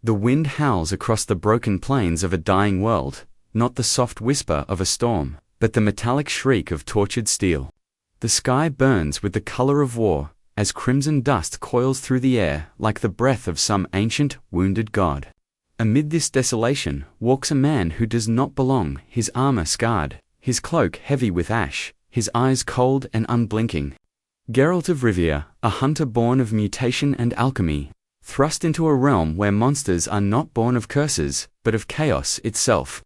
The wind howls across the broken plains of a dying world, not the soft whisper of a storm, but the metallic shriek of tortured steel. The sky burns with the color of war, as crimson dust coils through the air like the breath of some ancient, wounded god. Amid this desolation walks a man who does not belong, his armor scarred, his cloak heavy with ash, his eyes cold and unblinking. Geralt of Rivia, a hunter born of mutation and alchemy, thrust into a realm where monsters are not born of curses, but of chaos itself.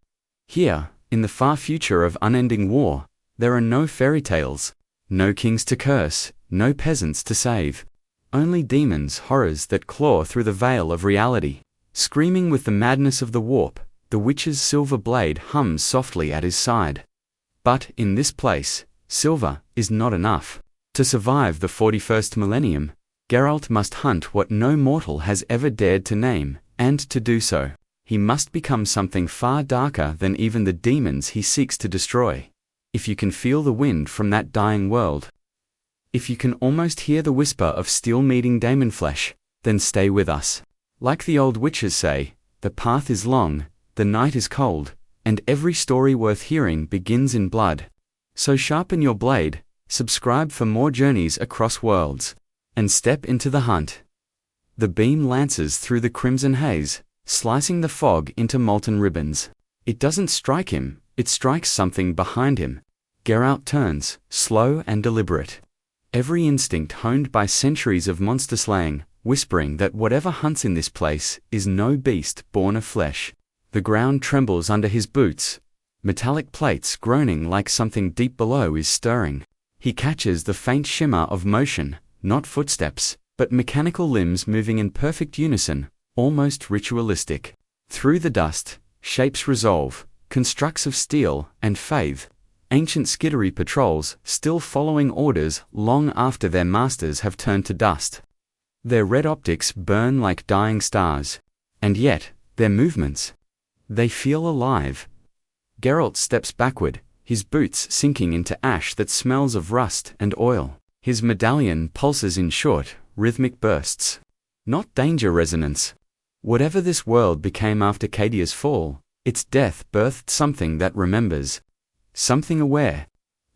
Here, in the far future of unending war, there are no fairy tales, no kings to curse, no peasants to save. Only demons, horrors that claw through the veil of reality. Screaming with the madness of the warp, the witch's silver blade hums softly at his side. But in this place, silver is not enough. To survive the 41st millennium, Geralt must hunt what no mortal has ever dared to name, and to do so, he must become something far darker than even the demons he seeks to destroy. If you can feel the wind from that dying world, if you can almost hear the whisper of steel meeting demon flesh, then stay with us. Like the old witches say, the path is long, the night is cold, and every story worth hearing begins in blood. So sharpen your blade, subscribe for more journeys across worlds, and step into the hunt. The beam lances through the crimson haze, slicing the fog into molten ribbons. It doesn't strike him, it strikes something behind him. Geralt turns, slow and deliberate. Every instinct honed by centuries of monster slaying, whispering that whatever hunts in this place is no beast born of flesh. The ground trembles under his boots, metallic plates groaning like something deep below is stirring. He catches the faint shimmer of motion, not footsteps, but mechanical limbs moving in perfect unison, almost ritualistic. Through the dust, shapes resolve, constructs of steel and faith, ancient skittery patrols still following orders long after their masters have turned to dust. Their red optics burn like dying stars, and yet, their movements, they feel alive. Geralt steps backward, his boots sinking into ash that smells of rust and oil. His medallion pulses in short, rhythmic bursts. Not danger resonance. Whatever this world became after Cadia's fall, its death birthed something that remembers. Something aware.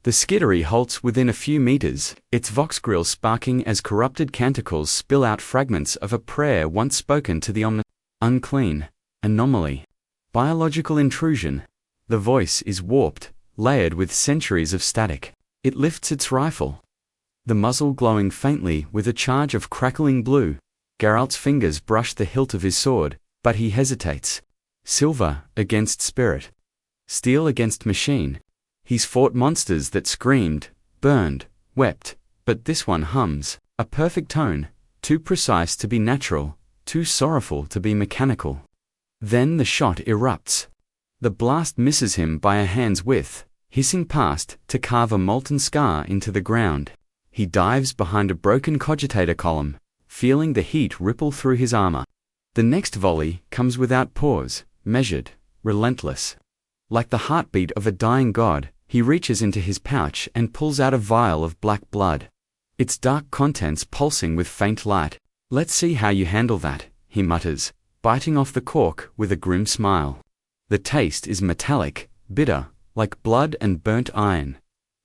The skittery halts within a few meters, its vox grill sparking as corrupted canticles spill out fragments of a prayer once spoken to the unclean, anomaly, biological intrusion. The voice is warped, layered with centuries of static. It lifts its rifle, the muzzle glowing faintly with a charge of crackling blue. Geralt's fingers brush the hilt of his sword, but he hesitates. Silver against spirit. Steel against machine. He's fought monsters that screamed, burned, wept, but this one hums, a perfect tone, too precise to be natural, too sorrowful to be mechanical. Then the shot erupts. The blast misses him by a hand's width, hissing past to carve a molten scar into the ground. He dives behind a broken cogitator column, feeling the heat ripple through his armor. The next volley comes without pause, measured, relentless. Like the heartbeat of a dying god, he reaches into his pouch and pulls out a vial of black blood. Its dark contents pulsing with faint light. "Let's see how you handle that," he mutters, biting off the cork with a grim smile. The taste is metallic, bitter, like blood and burnt iron.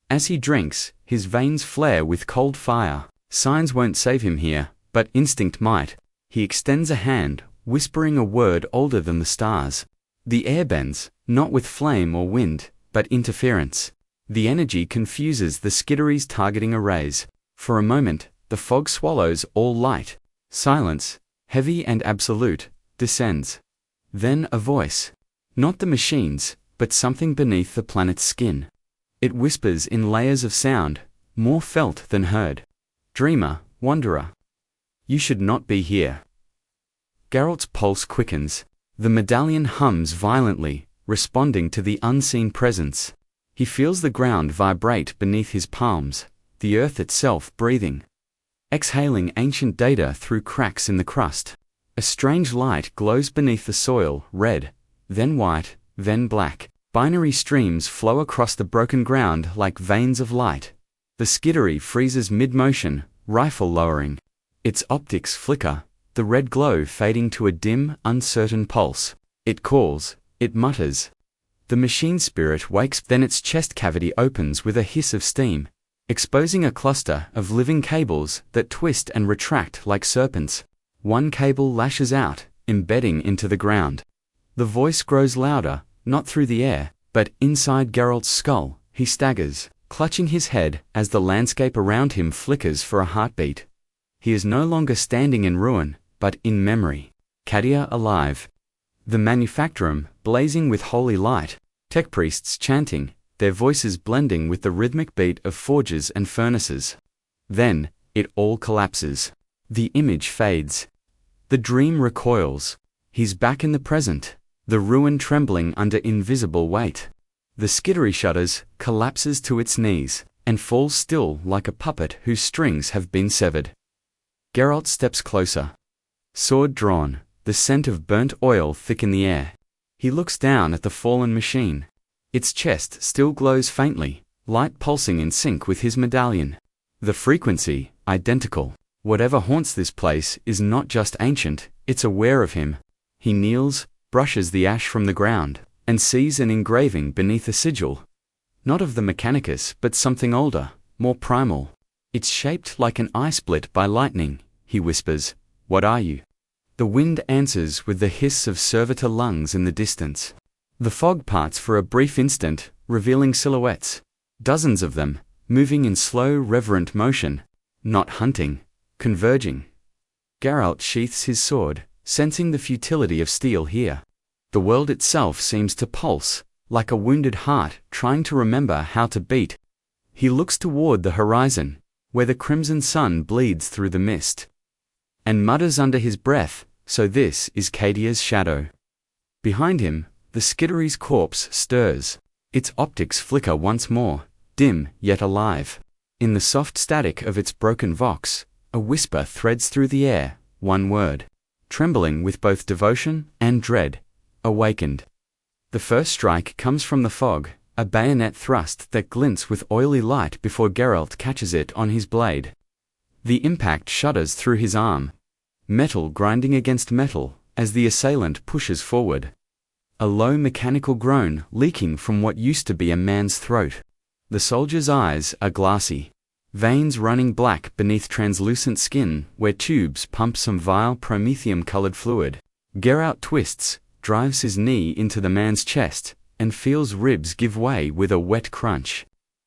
As he drinks, his veins flare with cold fire. Signs won't save him here, but instinct might. He extends a hand, whispering a word older than the stars. The air bends, not with flame or wind, but interference. The energy confuses the skittery's targeting arrays. For a moment, the fog swallows all light. Silence, heavy and absolute, descends. Then a voice. Not the machine's, but something beneath the planet's skin. It whispers in layers of sound, more felt than heard. "Dreamer, wanderer. You should not be here." Geralt's pulse quickens. The medallion hums violently, responding to the unseen presence. He feels the ground vibrate beneath his palms, the earth itself breathing, exhaling ancient data through cracks in the crust. A strange light glows beneath the soil, red, then white, then black. Binary streams flow across the broken ground like veins of light. The skittery freezes mid-motion, rifle lowering. Its optics flicker, the red glow fading to a dim, uncertain pulse. It calls, it mutters. The machine spirit wakes, then its chest cavity opens with a hiss of steam, exposing a cluster of living cables that twist and retract like serpents. One cable lashes out, embedding into the ground. The voice grows louder, not through the air, but inside Geralt's skull. He staggers, clutching his head as the landscape around him flickers for a heartbeat. He is no longer standing in ruin, but in memory. Cadia alive. The manufactorum blazing with holy light, tech priests chanting, their voices blending with the rhythmic beat of forges and furnaces. Then, it all collapses. The image fades. The dream recoils. He's back in the present, the ruin trembling under invisible weight. The skittery shudders, collapses to its knees, and falls still like a puppet whose strings have been severed. Geralt steps closer. Sword drawn, the scent of burnt oil thick in the air. He looks down at the fallen machine. Its chest still glows faintly, light pulsing in sync with his medallion. The frequency, identical. Whatever haunts this place is not just ancient, it's aware of him. He kneels, brushes the ash from the ground, and sees an engraving beneath a sigil. Not of the Mechanicus, but something older, more primal. It's shaped like an eye split by lightning. He whispers, "What are you?" The wind answers with the hiss of servitor lungs in the distance. The fog parts for a brief instant, revealing silhouettes. Dozens of them, moving in slow, reverent motion. Not hunting, converging. Geralt sheaths his sword, sensing the futility of steel here. The world itself seems to pulse, like a wounded heart trying to remember how to beat. He looks toward the horizon, where the crimson sun bleeds through the mist, and mutters under his breath, "So this is Cadia's shadow." Behind him, the skittery's corpse stirs. Its optics flicker once more, dim yet alive. In the soft static of its broken vox, a whisper threads through the air, one word, trembling with both devotion and dread. Awakened. The first strike comes from the fog, a bayonet thrust that glints with oily light before Geralt catches it on his blade. The impact shudders through his arm, metal grinding against metal as the assailant pushes forward. A low mechanical groan leaking from what used to be a man's throat. The soldier's eyes are glassy, veins running black beneath translucent skin where tubes pump some vile promethium-colored fluid. Geralt twists, drives his knee into the man's chest, and feels ribs give way with a wet crunch.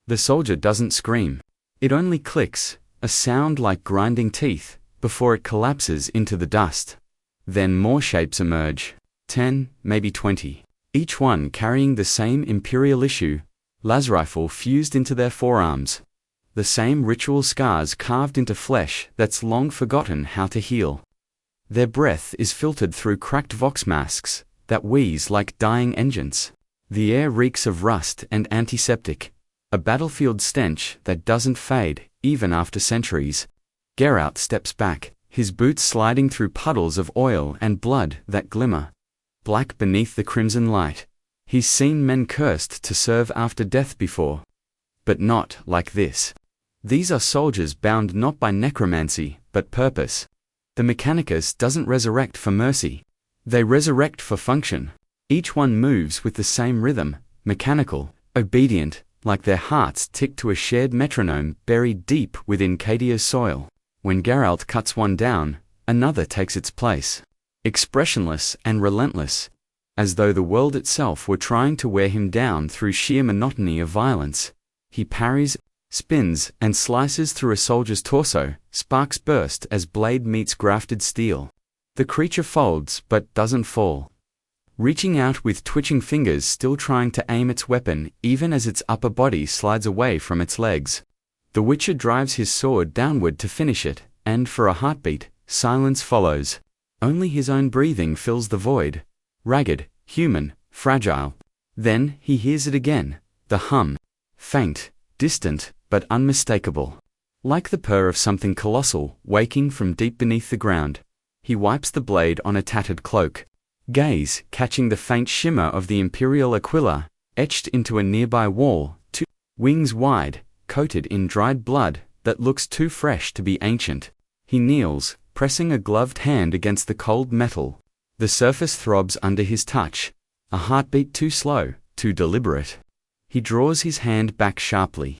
The soldier doesn't scream. It only clicks, a sound like grinding teeth, before it collapses into the dust. Then more shapes emerge, 10, maybe 20, each one carrying the same imperial issue, las rifle fused into their forearms. The same ritual scars carved into flesh that's long forgotten how to heal. Their breath is filtered through cracked vox masks that wheeze like dying engines. The air reeks of rust and antiseptic, a battlefield stench that doesn't fade, even after centuries. Geralt steps back, his boots sliding through puddles of oil and blood that glimmer, black beneath the crimson light. He's seen men cursed to serve after death before, but not like this. These are soldiers bound not by necromancy, but purpose. The Mechanicus doesn't resurrect for mercy. They resurrect for function. Each one moves with the same rhythm, mechanical, obedient, like their hearts tick to a shared metronome buried deep within Cadia's soil. When Geralt cuts one down, another takes its place. Expressionless and relentless, as though the world itself were trying to wear him down through sheer monotony of violence. He parries, spins, and slices through a soldier's torso. Sparks burst as blade meets grafted steel. The creature folds but doesn't fall, reaching out with twitching fingers, still trying to aim its weapon even as its upper body slides away from its legs. The Witcher drives his sword downward to finish it, and for a heartbeat, silence follows. Only his own breathing fills the void, ragged, human, fragile. Then he hears it again, the hum, faint, distant, but unmistakable, like the purr of something colossal waking from deep beneath the ground. He wipes the blade on a tattered cloak, gaze catching the faint shimmer of the imperial aquila, etched into a nearby wall, two wings wide, coated in dried blood that looks too fresh to be ancient. He kneels, pressing a gloved hand against the cold metal. The surface throbs under his touch, a heartbeat too slow, too deliberate. He draws his hand back sharply.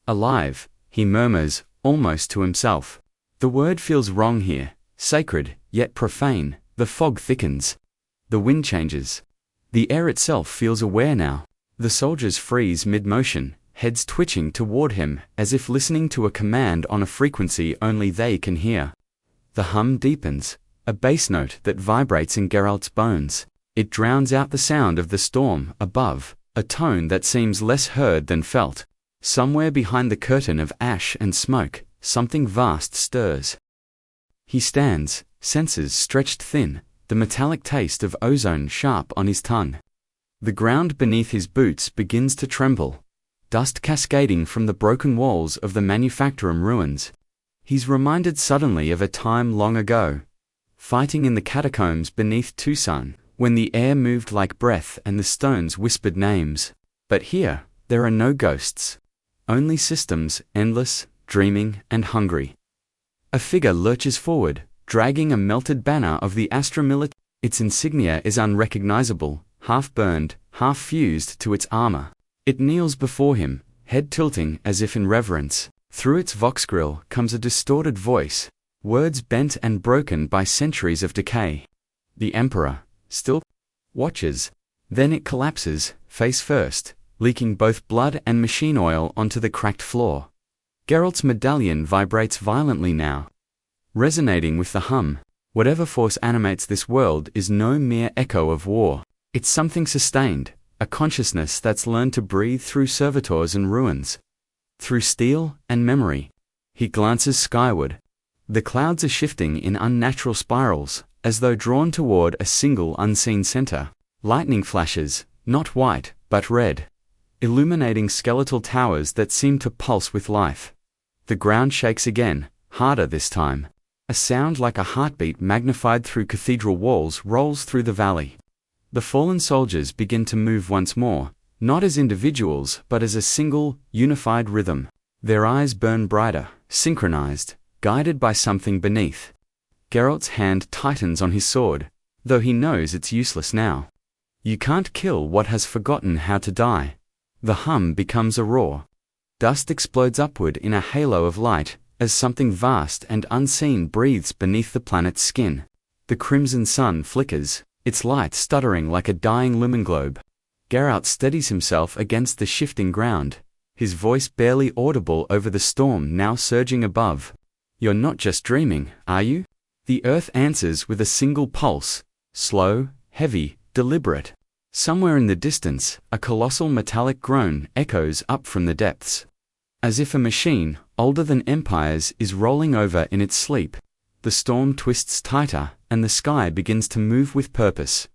Alive, he murmurs, almost to himself. The word feels wrong here, sacred, yet profane. The fog thickens. The wind changes. The air itself feels aware now. The soldiers freeze mid-motion, heads twitching toward him, as if listening to a command on a frequency only they can hear. The hum deepens, a bass note that vibrates in Geralt's bones. It drowns out the sound of the storm above, a tone that seems less heard than felt. Somewhere behind the curtain of ash and smoke, something vast stirs. He stands, senses stretched thin, the metallic taste of ozone sharp on his tongue. The ground beneath his boots begins to tremble, dust cascading from the broken walls of the manufactorum ruins. He's reminded suddenly of a time long ago, fighting in the catacombs beneath Tucson, when the air moved like breath and the stones whispered names. But here, there are no ghosts. Only systems, endless, dreaming, and hungry. A figure lurches forward, dragging a melted banner of the Astra Militaris. Its insignia is unrecognizable, half-burned, half-fused to its armor. It kneels before him, head tilting as if in reverence. Through its vox grill comes a distorted voice, words bent and broken by centuries of decay. The Emperor, still, watches. Then it collapses, face first, leaking both blood and machine oil onto the cracked floor. Geralt's medallion vibrates violently now, resonating with the hum. Whatever force animates this world is no mere echo of war. It's something sustained, a consciousness that's learned to breathe through servitors and ruins, through steel and memory. He glances skyward. The clouds are shifting in unnatural spirals, as though drawn toward a single unseen center. Lightning flashes, not white, but red, illuminating skeletal towers that seem to pulse with life. The ground shakes again, harder this time. A sound like a heartbeat magnified through cathedral walls rolls through the valley. The fallen soldiers begin to move once more, not as individuals but as a single, unified rhythm. Their eyes burn brighter, synchronized, guided by something beneath. Geralt's hand tightens on his sword, though he knows it's useless now. You can't kill what has forgotten how to die. The hum becomes a roar. Dust explodes upward in a halo of light, as something vast and unseen breathes beneath the planet's skin. The crimson sun flickers, its light stuttering like a dying lumen globe. Geralt steadies himself against the shifting ground, his voice barely audible over the storm now surging above. You're not just dreaming, are you? The earth answers with a single pulse, slow, heavy, deliberate. Somewhere in the distance, a colossal metallic groan echoes up from the depths. As if a machine, older than empires, is rolling over in its sleep. The storm twists tighter, and the sky begins to move with purpose.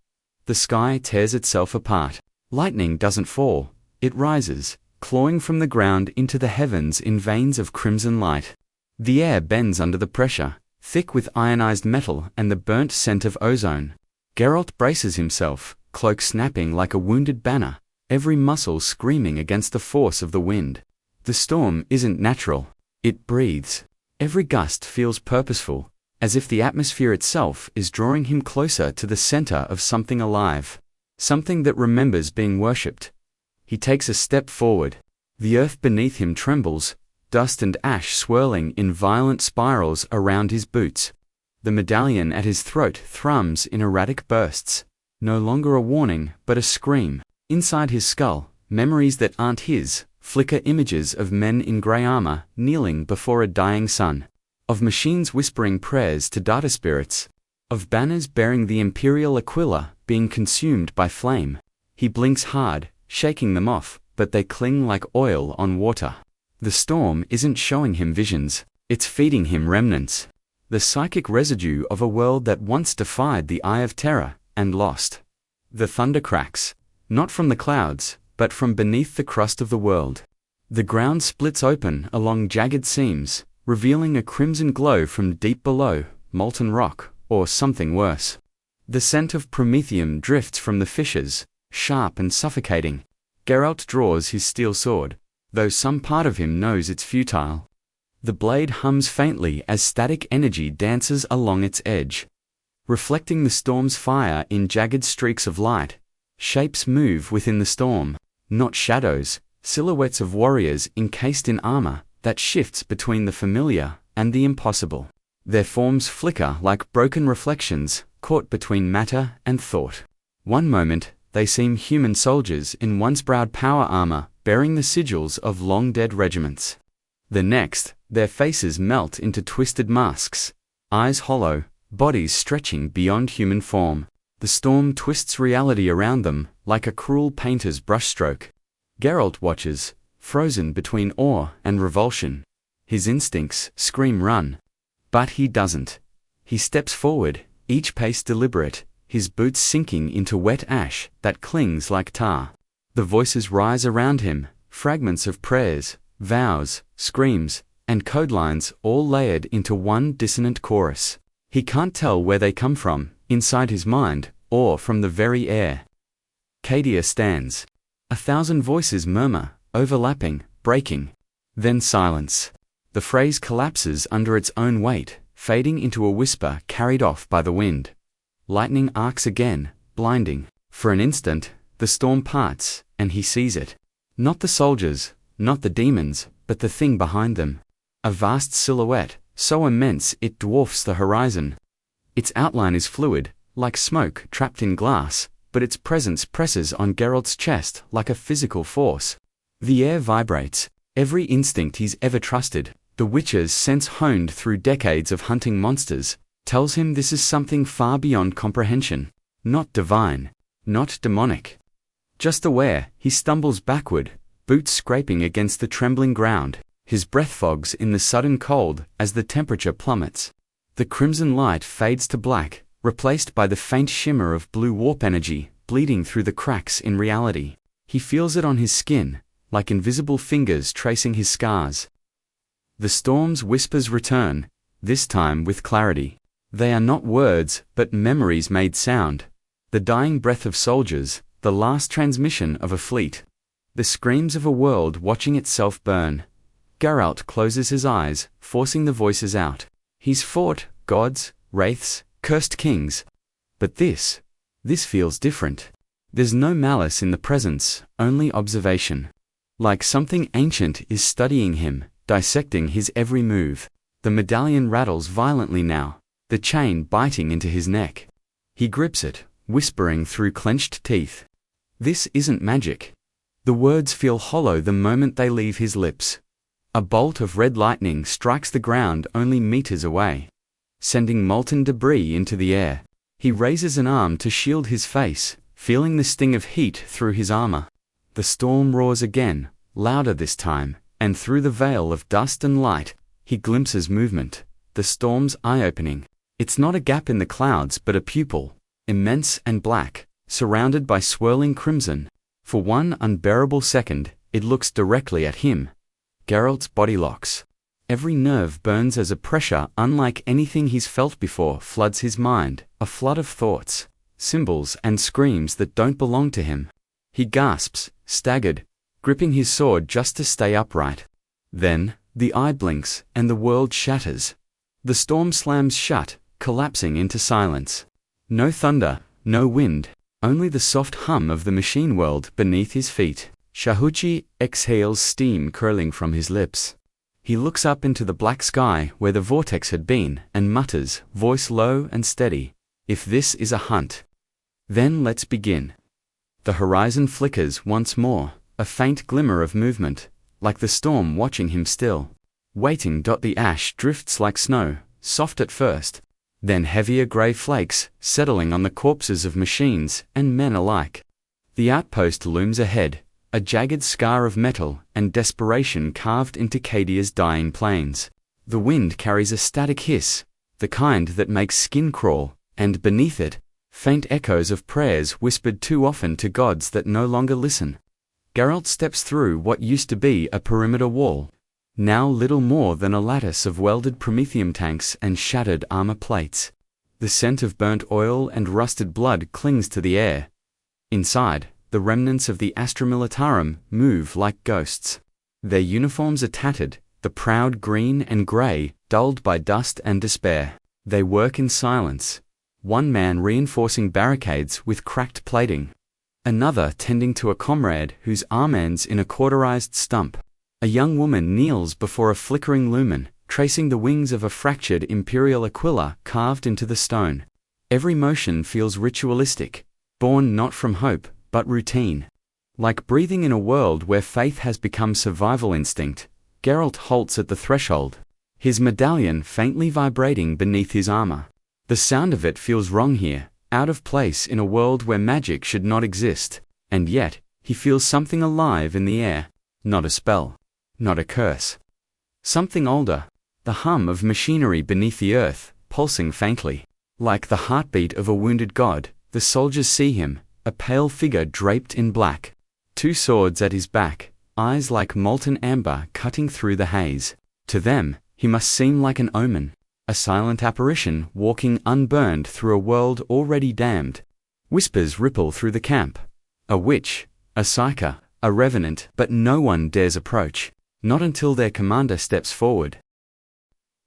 The sky tears itself apart. Lightning doesn't fall, it rises, clawing from the ground into the heavens in veins of crimson light. The air bends under the pressure, thick with ionized metal and the burnt scent of ozone. Geralt braces himself, cloak snapping like a wounded banner, every muscle screaming against the force of the wind. The storm isn't natural, it breathes. Every gust feels purposeful, as if the atmosphere itself is drawing him closer to the center of something alive, something that remembers being worshipped. He takes a step forward. The earth beneath him trembles, dust and ash swirling in violent spirals around his boots. The medallion at his throat thrums in erratic bursts, no longer a warning but a scream. Inside his skull, memories that aren't his flicker images of men in grey armor kneeling before a dying sun, of machines whispering prayers to data spirits, of banners bearing the imperial Aquila being consumed by flame. He blinks hard, shaking them off, but they cling like oil on water. The storm isn't showing him visions, it's feeding him remnants, the psychic residue of a world that once defied the eye of terror and lost. The thunder cracks, not from the clouds, but from beneath the crust of the world. The ground splits open along jagged seams, revealing a crimson glow from deep below, molten rock, or something worse. The scent of promethium drifts from the fissures, sharp and suffocating. Geralt draws his steel sword, though some part of him knows it's futile. The blade hums faintly as static energy dances along its edge. Reflecting the storm's fire in jagged streaks of light, shapes move within the storm, not shadows, silhouettes of warriors encased in armor that shifts between the familiar and the impossible. Their forms flicker like broken reflections caught between matter and thought. One moment, they seem human soldiers in once-proud power armor bearing the sigils of long-dead regiments. The next, their faces melt into twisted masks, eyes hollow, bodies stretching beyond human form. The storm twists reality around them like a cruel painter's brushstroke. Geralt watches, frozen between awe and revulsion. His instincts scream run. But he doesn't. He steps forward, each pace deliberate, his boots sinking into wet ash that clings like tar. The voices rise around him, fragments of prayers, vows, screams, and code lines all layered into one dissonant chorus. He can't tell where they come from, inside his mind, or from the very air. Cadia stands. 1,000 voices murmur, overlapping, breaking. Then silence. The phrase collapses under its own weight, fading into a whisper carried off by the wind. Lightning arcs again, blinding. For an instant, the storm parts, and he sees it. Not the soldiers, not the demons, but the thing behind them. A vast silhouette, so immense it dwarfs the horizon. Its outline is fluid, like smoke trapped in glass, but its presence presses on Geralt's chest like a physical force. The air vibrates. Every instinct he's ever trusted, the Witcher's sense honed through decades of hunting monsters, tells him this is something far beyond comprehension. Not divine, not demonic. Just aware, he stumbles backward, boots scraping against the trembling ground. His breath fogs in the sudden cold as the temperature plummets. The crimson light fades to black, replaced by the faint shimmer of blue warp energy bleeding through the cracks in reality. He feels it on his skin, like invisible fingers tracing his scars. The storm's whispers return, this time with clarity. They are not words, but memories made sound. The dying breath of soldiers, the last transmission of a fleet. The screams of a world watching itself burn. Geralt closes his eyes, forcing the voices out. He's fought gods, wraiths, cursed kings. But this feels different. There's no malice in the presence, only observation. Like something ancient is studying him, dissecting his every move. The medallion rattles violently now, the chain biting into his neck. He grips it, whispering through clenched teeth. This isn't magic. The words feel hollow the moment they leave his lips. A bolt of red lightning strikes the ground only meters away, sending molten debris into the air. He raises an arm to shield his face, feeling the sting of heat through his armor. The storm roars again, louder this time, and through the veil of dust and light, he glimpses movement, the storm's eye-opening. It's not a gap in the clouds but a pupil, immense and black, surrounded by swirling crimson. For one unbearable second, it looks directly at him. Geralt's body locks. Every nerve burns as a pressure unlike anything he's felt before floods his mind, a flood of thoughts, symbols and screams that don't belong to him. He gasps, staggered, gripping his sword just to stay upright. Then, the eye blinks and the world shatters. The storm slams shut, collapsing into silence. No thunder, no wind, only the soft hum of the machine world beneath his feet. Shahuchi exhales steam curling from his lips. He looks up into the black sky where the vortex had been and mutters, voice low and steady, "If this is a hunt, then let's begin." The horizon flickers once more, a faint glimmer of movement, like the storm watching him still. Waiting. The ash drifts like snow, soft at first, then heavier gray flakes settling on the corpses of machines and men alike. The outpost looms ahead, a jagged scar of metal and desperation carved into Cadia's dying plains. The wind carries a static hiss, the kind that makes skin crawl, and beneath it, faint echoes of prayers whispered too often to gods that no longer listen. Geralt steps through what used to be a perimeter wall, now little more than a lattice of welded promethium tanks and shattered armor plates. The scent of burnt oil and rusted blood clings to the air. Inside, the remnants of the Astra Militarum move like ghosts. Their uniforms are tattered, the proud green and grey, dulled by dust and despair. They work in silence. One man reinforcing barricades with cracked plating. Another tending to a comrade whose arm ends in a cauterized stump. A young woman kneels before a flickering lumen, tracing the wings of a fractured imperial aquila carved into the stone. Every motion feels ritualistic, born not from hope, but routine. Like breathing in a world where faith has become survival instinct, Geralt halts at the threshold, his medallion faintly vibrating beneath his armor. The sound of it feels wrong here, out of place in a world where magic should not exist, and yet, he feels something alive in the air, not a spell, not a curse. Something older, the hum of machinery beneath the earth, pulsing faintly. Like the heartbeat of a wounded god, the soldiers see him, a pale figure draped in black. 2 swords at his back, eyes like molten amber cutting through the haze. To them, he must seem like an omen, a silent apparition walking unburned through a world already damned. Whispers ripple through the camp. A witch, a psyker, a revenant, but no one dares approach, not until their commander steps forward.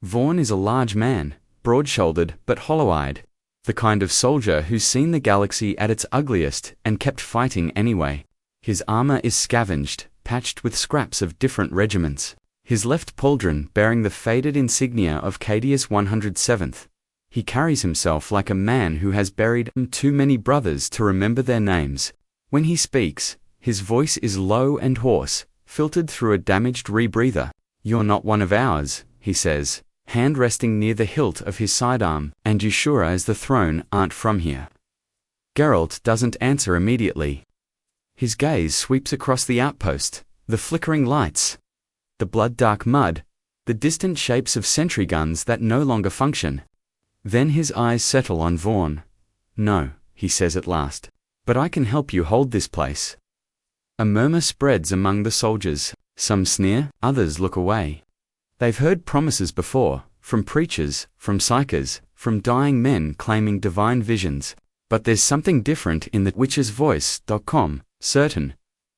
Vaughn is a large man, broad-shouldered but hollow-eyed, the kind of soldier who's seen the galaxy at its ugliest and kept fighting anyway. His armor is scavenged, patched with scraps of different regiments. His left pauldron bearing the faded insignia of Cadius 107th. He carries himself like a man who has buried too many brothers to remember their names. When he speaks, his voice is low and hoarse, filtered through a damaged rebreather. "You're not one of ours," he says, hand resting near the hilt of his sidearm, "and you sure as the throne aren't from here." Geralt doesn't answer immediately. His gaze sweeps across the outpost, the flickering lights, the blood-dark mud, the distant shapes of sentry guns that no longer function. Then his eyes settle on Vaughn. "No," he says at last, "but I can help you hold this place." A murmur spreads among the soldiers. Some sneer, others look away. They've heard promises before, from preachers, from psychers, from dying men claiming divine visions. But there's something different in the witch's voice.com, certain.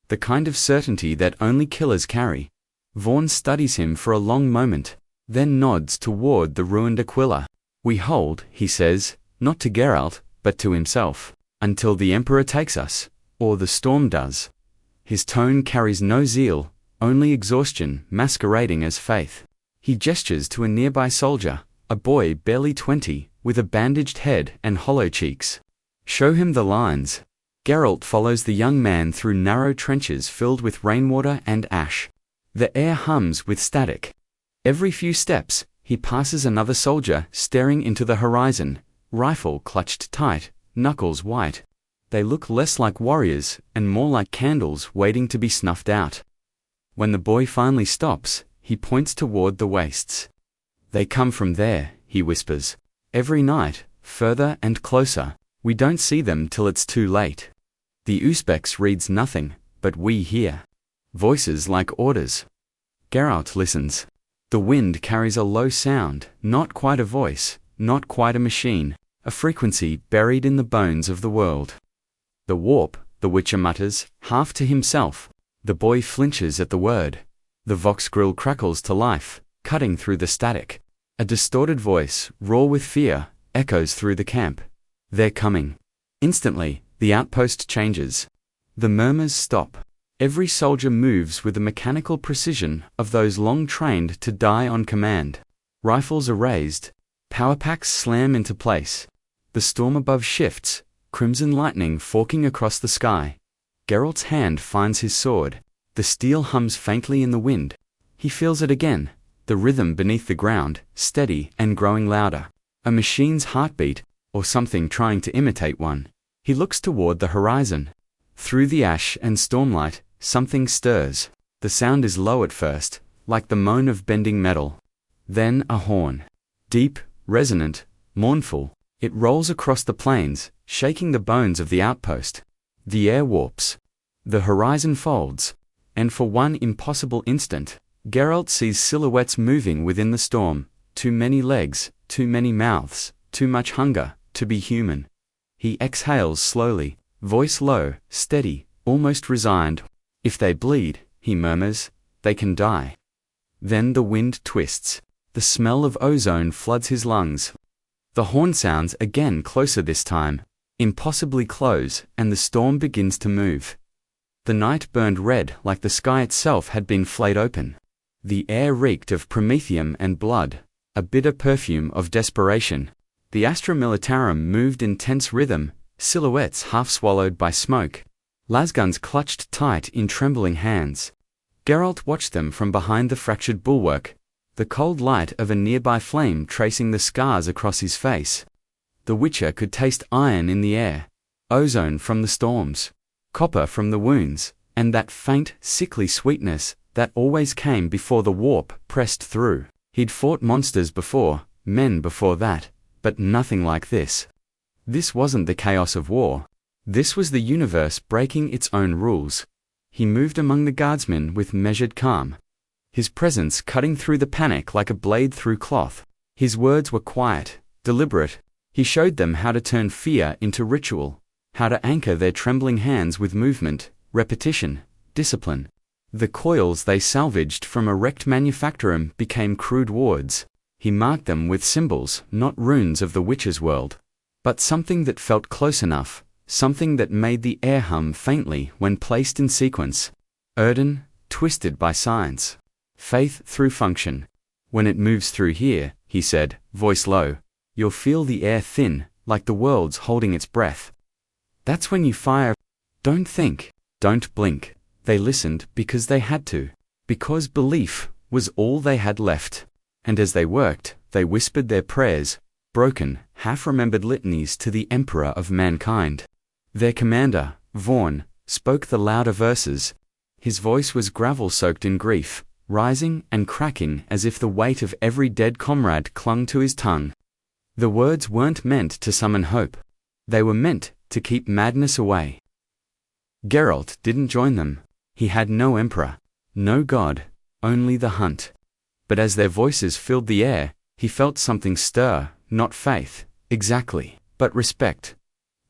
The kind of certainty that only killers carry. Vaughn studies him for a long moment, then nods toward the ruined aquila. "We hold," he says, "not to Geralt, but to himself, until the Emperor takes us, or the storm does." His tone carries no zeal, only exhaustion masquerading as faith. He gestures to a nearby soldier, a boy barely 20, with a bandaged head and hollow cheeks. "Show him the lines." Geralt follows the young man through narrow trenches filled with rainwater and ash. The air hums with static. Every few steps, he passes another soldier staring into the horizon, rifle clutched tight, knuckles white. They look less like warriors and more like candles waiting to be snuffed out. When the boy finally stops, he points toward the wastes. "They come from there," he whispers. "Every night, further and closer. We don't see them till it's too late." The Usbex reads nothing, but we hear. Voices like orders. Geralt listens. The wind carries a low sound, not quite a voice, not quite a machine, a frequency buried in the bones of the world. "The warp," the Witcher mutters, half to himself. The boy flinches at the word. The Vox grill crackles to life, cutting through the static. A distorted voice, raw with fear, echoes through the camp. "They're coming." Instantly, the outpost changes. The murmurs stop. Every soldier moves with the mechanical precision of those long trained to die on command. Rifles are raised. Power packs slam into place. The storm above shifts, crimson lightning forking across the sky. Geralt's hand finds his sword. The steel hums faintly in the wind. He feels it again, the rhythm beneath the ground, steady and growing louder. A machine's heartbeat, or something trying to imitate one. He looks toward the horizon. Through the ash and stormlight, something stirs. The sound is low at first, like the moan of bending metal. Then a horn. Deep, resonant, mournful. It rolls across the plains, shaking the bones of the outpost. The air warps. The horizon folds. And for one impossible instant, Geralt sees silhouettes moving within the storm. Too many legs, too many mouths, too much hunger, to be human. He exhales slowly, voice low, steady, almost resigned. "If they bleed," he murmurs, "they can die." Then the wind twists. The smell of ozone floods his lungs. The horn sounds again, closer this time, impossibly close, and the storm begins to move. The night burned red like the sky itself had been flayed open. The air reeked of promethium and blood, a bitter perfume of desperation. The Astra Militarum moved in tense rhythm, silhouettes half swallowed by smoke. Lasguns clutched tight in trembling hands. Geralt watched them from behind the fractured bulwark, the cold light of a nearby flame tracing the scars across his face. The Witcher could taste iron in the air, ozone from the storms, copper from the wounds, and that faint, sickly sweetness that always came before the warp pressed through. He'd fought monsters before, men before that, but nothing like this. This wasn't the chaos of war. This was the universe breaking its own rules. He moved among the guardsmen with measured calm, his presence cutting through the panic like a blade through cloth. His words were quiet, deliberate. He showed them how to turn fear into ritual, how to anchor their trembling hands with movement, repetition, discipline. The coils they salvaged from a wrecked manufactorum became crude wards. He marked them with symbols, not runes of the Witcher's world, but something that felt close enough, something that made the air hum faintly when placed in sequence. Erden, twisted by science. Faith through function. When it moves through here, he said, voice low, you'll feel the air thin, like the world's holding its breath. That's when you fire. Don't think, don't blink. They listened because they had to, because belief was all they had left. And as they worked, they whispered their prayers, broken, half-remembered litanies to the Emperor of mankind. Their commander, Vaughn, spoke the louder verses. His voice was gravel-soaked in grief, rising and cracking as if the weight of every dead comrade clung to his tongue. The words weren't meant to summon hope. They were meant to keep madness away. Geralt didn't join them. He had no emperor, no god, only the hunt. But as their voices filled the air, he felt something stir, not faith, exactly, but respect.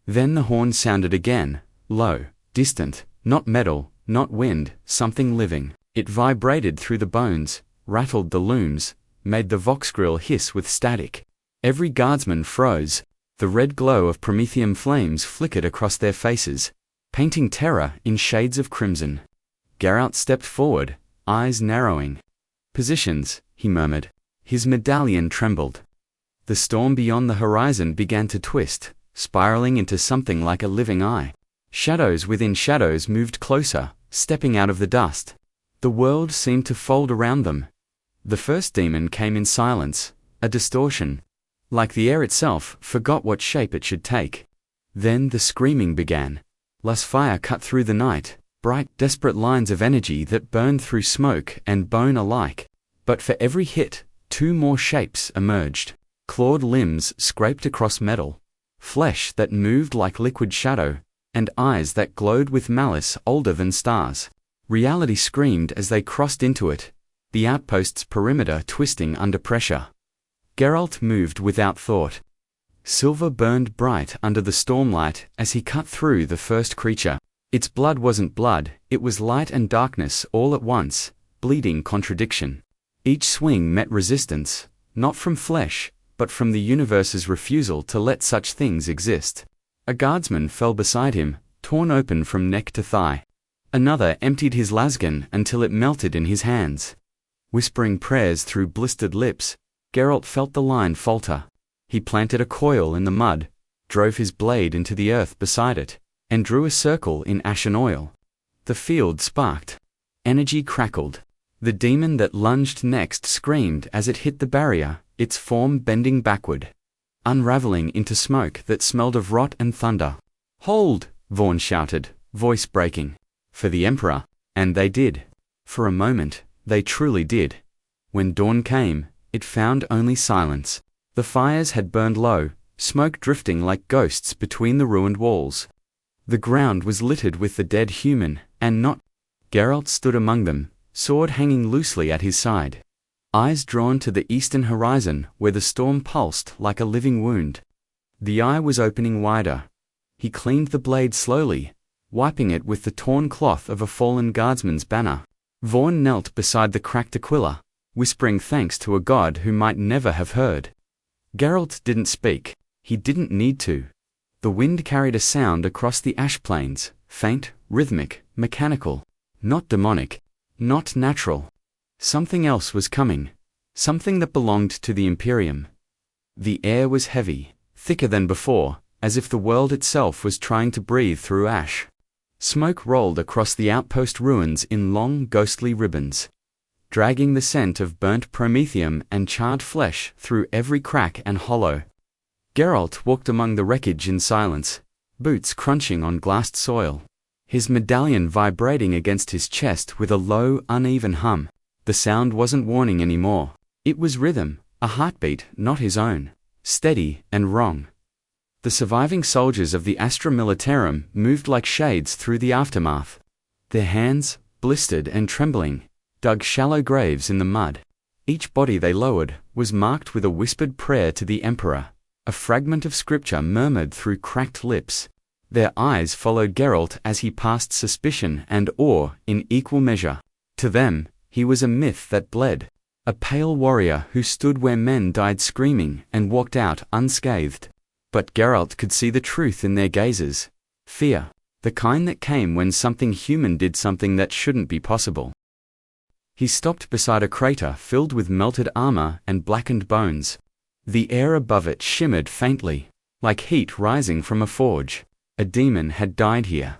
Then the horn sounded again, low, distant, not metal, not wind, something living. It vibrated through the bones, rattled the looms, made the Vox grill hiss with static. Every guardsman froze. The red glow of promethium flames flickered across their faces, painting terror in shades of crimson. Geralt stepped forward, eyes narrowing. Positions, he murmured. His medallion trembled. The storm beyond the horizon began to twist, spiraling into something like a living eye. Shadows within shadows moved closer, stepping out of the dust. The world seemed to fold around them. The first demon came in silence, a distortion. Like the air itself, forgot what shape it should take. Then the screaming began. Las fire cut through the night, bright, desperate lines of energy that burned through smoke and bone alike. But for every hit, two more shapes emerged. Clawed limbs scraped across metal, flesh that moved like liquid shadow, and eyes that glowed with malice older than stars. Reality screamed as they crossed into it, the outpost's perimeter twisting under pressure. Geralt moved without thought. Silver burned bright under the stormlight as he cut through the first creature. Its blood wasn't blood, it was light and darkness all at once, bleeding contradiction. Each swing met resistance, not from flesh, but from the universe's refusal to let such things exist. A guardsman fell beside him, torn open from neck to thigh. Another emptied his lasgun until it melted in his hands. Whispering prayers through blistered lips, Geralt felt the line falter. He planted a coil in the mud, drove his blade into the earth beside it, and drew a circle in ashen oil. The field sparked. Energy crackled. The demon that lunged next screamed as it hit the barrier, its form bending backward, unraveling into smoke that smelled of rot and thunder. "Hold!" Vaughn shouted, voice breaking. For the Emperor, and they did. For a moment, they truly did. When dawn came, it found only silence. The fires had burned low, smoke drifting like ghosts between the ruined walls. The ground was littered with the dead human, and not. Geralt stood among them, sword hanging loosely at his side. Eyes drawn to the eastern horizon where the storm pulsed like a living wound. The eye was opening wider. He cleaned the blade slowly, wiping it with the torn cloth of a fallen guardsman's banner. Vaughn knelt beside the cracked aquila, whispering thanks to a god who might never have heard. Geralt didn't speak. He didn't need to. The wind carried a sound across the ash plains, faint, rhythmic, mechanical. Not demonic. Not natural. Something else was coming. Something that belonged to the Imperium. The air was heavy, thicker than before, as if the world itself was trying to breathe through ash. Smoke rolled across the outpost ruins in long, ghostly ribbons, dragging the scent of burnt promethium and charred flesh through every crack and hollow. Geralt walked among the wreckage in silence, boots crunching on glassed soil, his medallion vibrating against his chest with a low, uneven hum. The sound wasn't warning anymore. It was rhythm, a heartbeat not his own, steady and wrong. The surviving soldiers of the Astra Militarum moved like shades through the aftermath. Their hands, blistered and trembling, dug shallow graves in the mud. Each body they lowered was marked with a whispered prayer to the Emperor, a fragment of scripture murmured through cracked lips. Their eyes followed Geralt as he passed suspicion and awe in equal measure. To them, he was a myth that bled, a pale warrior who stood where men died screaming and walked out unscathed. But Geralt could see the truth in their gazes. Fear, the kind that came when something human did something that shouldn't be possible. He stopped beside a crater filled with melted armor and blackened bones. The air above it shimmered faintly, like heat rising from a forge. A demon had died here.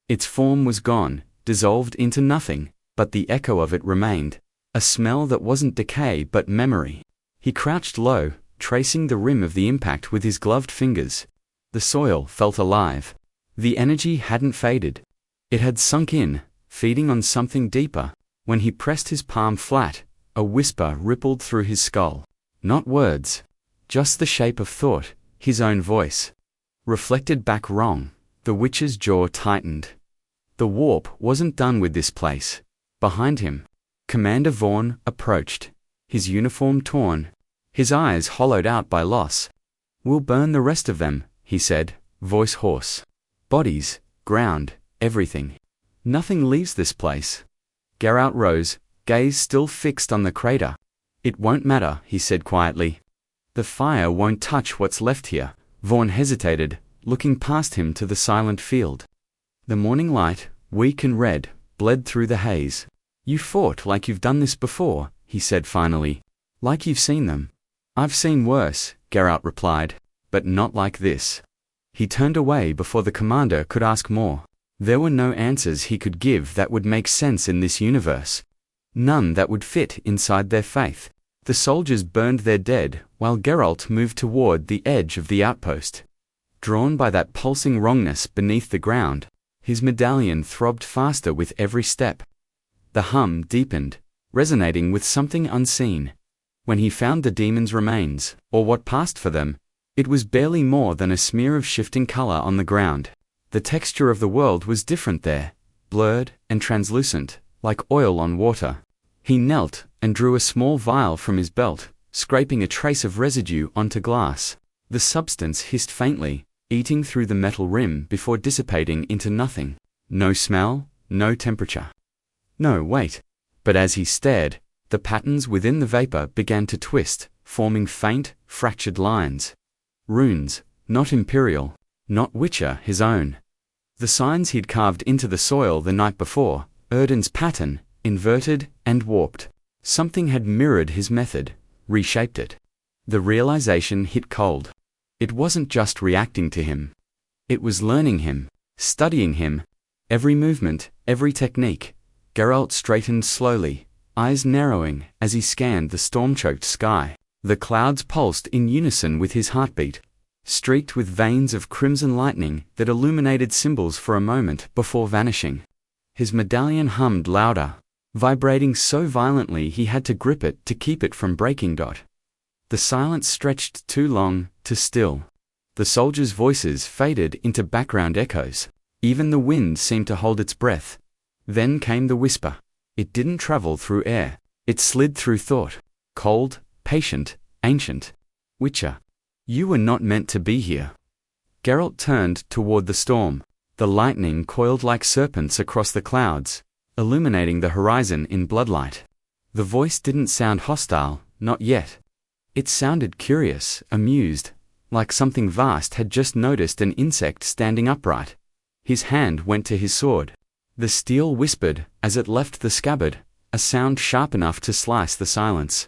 Its form was gone, dissolved into nothing, but the echo of it remained, a smell that wasn't decay but memory. He crouched low, tracing the rim of the impact with his gloved fingers. The soil felt alive. The energy hadn't faded. It had sunk in, feeding on something deeper. When he pressed his palm flat, a whisper rippled through his skull. Not words, just the shape of thought, his own voice. Reflected back wrong. The witch's jaw tightened. The warp wasn't done with this place. Behind him, Commander Vaughn approached, his uniform torn, his eyes hollowed out by loss. "We'll burn the rest of them," he said, voice hoarse. "Bodies, ground, everything. Nothing leaves this place." Geralt rose, gaze still fixed on the crater. "It won't matter," he said quietly. "The fire won't touch what's left here." Vaughn hesitated, looking past him to the silent field. The morning light, weak and red, bled through the haze. "You fought like you've done this before," he said finally. "Like you've seen them." "I've seen worse," Geralt replied, "but not like this." He turned away before the commander could ask more. There were no answers he could give that would make sense in this universe. None that would fit inside their faith. The soldiers burned their dead, while Geralt moved toward the edge of the outpost. Drawn by that pulsing wrongness beneath the ground, his medallion throbbed faster with every step. The hum deepened, resonating with something unseen. When he found the demons' remains, or what passed for them, it was barely more than a smear of shifting color on the ground. The texture of the world was different there, blurred and translucent, like oil on water. He knelt and drew a small vial from his belt, scraping a trace of residue onto glass. The substance hissed faintly, eating through the metal rim before dissipating into nothing. No smell, no temperature. No, wait. But as he stared, the patterns within the vapor began to twist, forming faint, fractured lines. Runes, not imperial, not Witcher his own. The signs he'd carved into the soil the night before, Erden's pattern, inverted and warped. Something had mirrored his method, reshaped it. The realization hit cold. It wasn't just reacting to him. It was learning him, studying him. Every movement, every technique. Geralt straightened slowly, eyes narrowing as he scanned the storm-choked sky. The clouds pulsed in unison with his heartbeat, streaked with veins of crimson lightning that illuminated symbols for a moment before vanishing. His medallion hummed louder, vibrating so violently he had to grip it to keep it from breaking. The silence stretched too long, too still. The soldiers' voices faded into background echoes. Even the wind seemed to hold its breath. Then came the whisper. It didn't travel through air. It slid through thought. Cold, patient, ancient. "Witcher, you were not meant to be here." Geralt turned toward the storm. The lightning coiled like serpents across the clouds, illuminating the horizon in bloodlight. The voice didn't sound hostile, not yet. It sounded curious, amused, like something vast had just noticed an insect standing upright. His hand went to his sword. The steel whispered, as it left the scabbard, a sound sharp enough to slice the silence.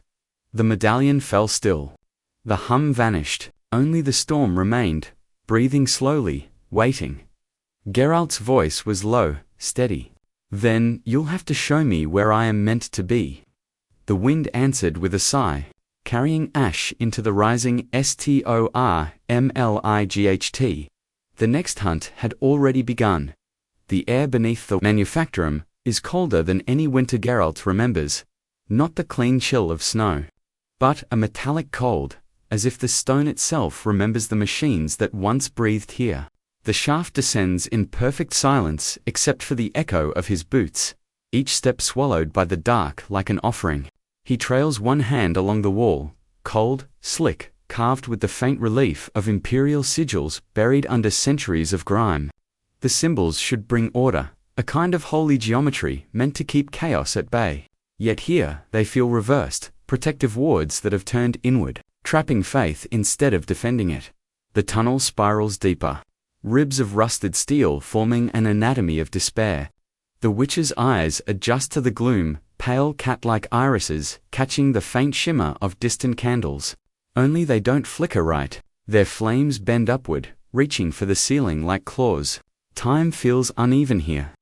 The medallion fell still. The hum vanished. Only the storm remained, breathing slowly, waiting. Geralt's voice was low, steady. "Then you'll have to show me where I am meant to be." The wind answered with a sigh, carrying ash into the rising stormlight. The next hunt had already begun. The air beneath the manufactorum is colder than any winter Geralt remembers. Not the clean chill of snow, but a metallic cold, as if the stone itself remembers the machines that once breathed here. The shaft descends in perfect silence except for the echo of his boots, each step swallowed by the dark like an offering. He trails one hand along the wall, cold, slick, carved with the faint relief of imperial sigils buried under centuries of grime. The symbols should bring order, a kind of holy geometry meant to keep chaos at bay. Yet here they feel reversed, protective wards that have turned inward, trapping faith instead of defending it. The tunnel spirals deeper, ribs of rusted steel forming an anatomy of despair. The witch's eyes adjust to the gloom, pale cat-like irises catching the faint shimmer of distant candles. Only they don't flicker right. Their flames bend upward, reaching for the ceiling like claws. Time feels uneven here.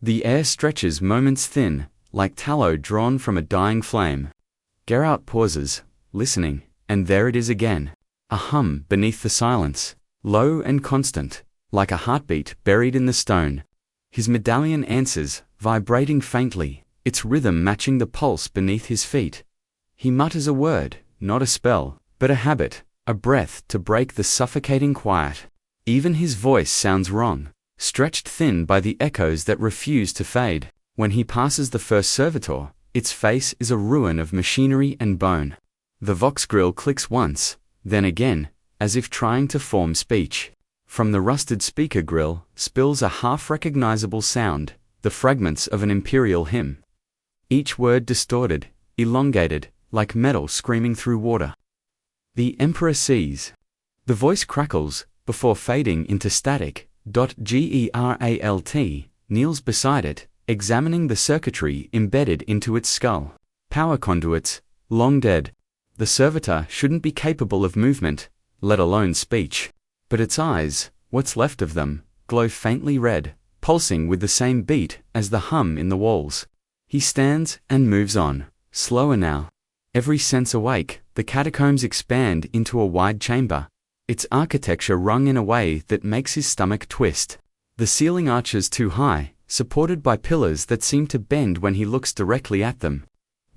The air stretches moments thin, like tallow drawn from a dying flame. Geralt pauses, listening, and there it is again. A hum beneath the silence, low and constant, like a heartbeat buried in the stone. His medallion answers, vibrating faintly, its rhythm matching the pulse beneath his feet. He mutters a word, not a spell, but a habit, a breath to break the suffocating quiet. Even his voice sounds wrong, stretched thin by the echoes that refuse to fade. When he passes the first servitor, its face is a ruin of machinery and bone. The Vox grill clicks once, then again, as if trying to form speech. From the rusted speaker grill spills a half-recognizable sound, the fragments of an imperial hymn. Each word distorted, elongated, like metal screaming through water. The Emperor sees. The voice crackles, before fading into static. Geralt kneels beside it, examining the circuitry embedded into its skull. Power conduits, long dead. The servitor shouldn't be capable of movement, let alone speech. But its eyes, what's left of them, glow faintly red, pulsing with the same beat as the hum in the walls. He stands and moves on, slower now. Every sense awake, the catacombs expand into a wide chamber, its architecture wrung in a way that makes his stomach twist. The ceiling arches too high, supported by pillars that seem to bend when he looks directly at them.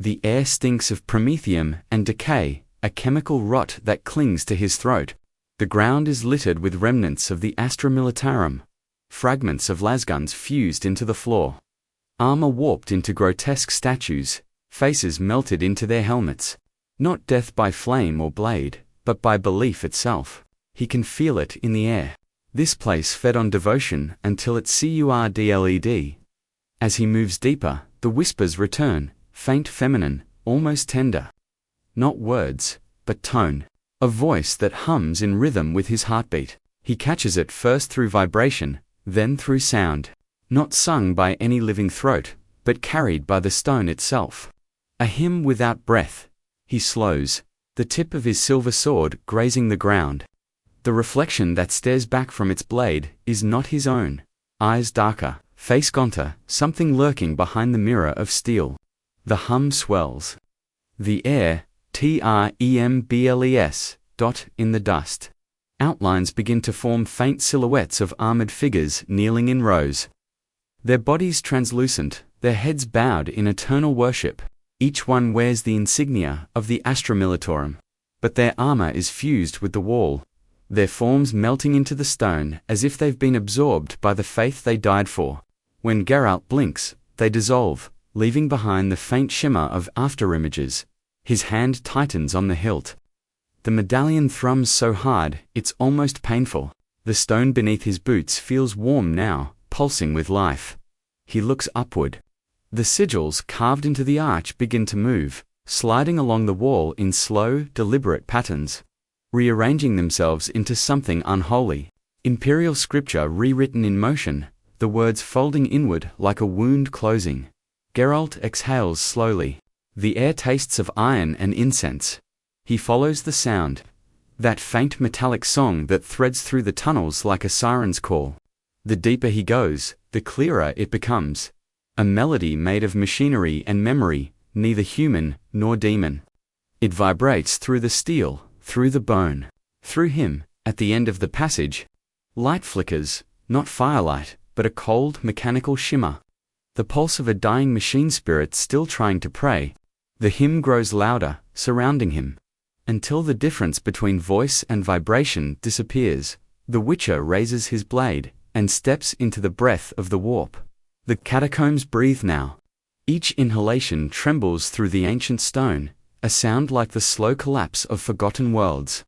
The air stinks of promethium and decay, a chemical rot that clings to his throat. The ground is littered with remnants of the Astra Militarum, fragments of lasguns fused into the floor. Armor warped into grotesque statues, faces melted into their helmets. Not death by flame or blade, but by belief itself. He can feel it in the air. This place fed on devotion until it curdled. As he moves deeper, the whispers return, faint feminine, almost tender. Not words, but tone. A voice that hums in rhythm with his heartbeat. He catches it first through vibration, then through sound. Not sung by any living throat, but carried by the stone itself. A hymn without breath. He slows, the tip of his silver sword grazing the ground. The reflection that stares back from its blade is not his own. Eyes darker, face gaunter, something lurking behind the mirror of steel. The hum swells. The air, trembles, in the dust. Outlines begin to form faint silhouettes of armored figures kneeling in rows. Their bodies translucent, their heads bowed in eternal worship. Each one wears the insignia of the Astra Militarum, but their armor is fused with the wall, their forms melting into the stone as if they've been absorbed by the faith they died for. When Geralt blinks, they dissolve, leaving behind the faint shimmer of afterimages. His hand tightens on the hilt. The medallion thrums so hard, it's almost painful. The stone beneath his boots feels warm now, pulsing with life. He looks upward. The sigils carved into the arch begin to move, sliding along the wall in slow, deliberate patterns, rearranging themselves into something unholy. Imperial scripture rewritten in motion, the words folding inward like a wound closing. Geralt exhales slowly. The air tastes of iron and incense. He follows the sound. That faint metallic song that threads through the tunnels like a siren's call. The deeper he goes, the clearer it becomes. A melody made of machinery and memory, neither human nor demon. It vibrates through the steel, through the bone. Through him, at the end of the passage, light flickers, not firelight, but a cold, mechanical shimmer. The pulse of a dying machine spirit still trying to pray. The hymn grows louder, surrounding him. Until the difference between voice and vibration disappears, the Witcher raises his blade and steps into the breath of the warp. The catacombs breathe now. Each inhalation trembles through the ancient stone, a sound like the slow collapse of forgotten worlds.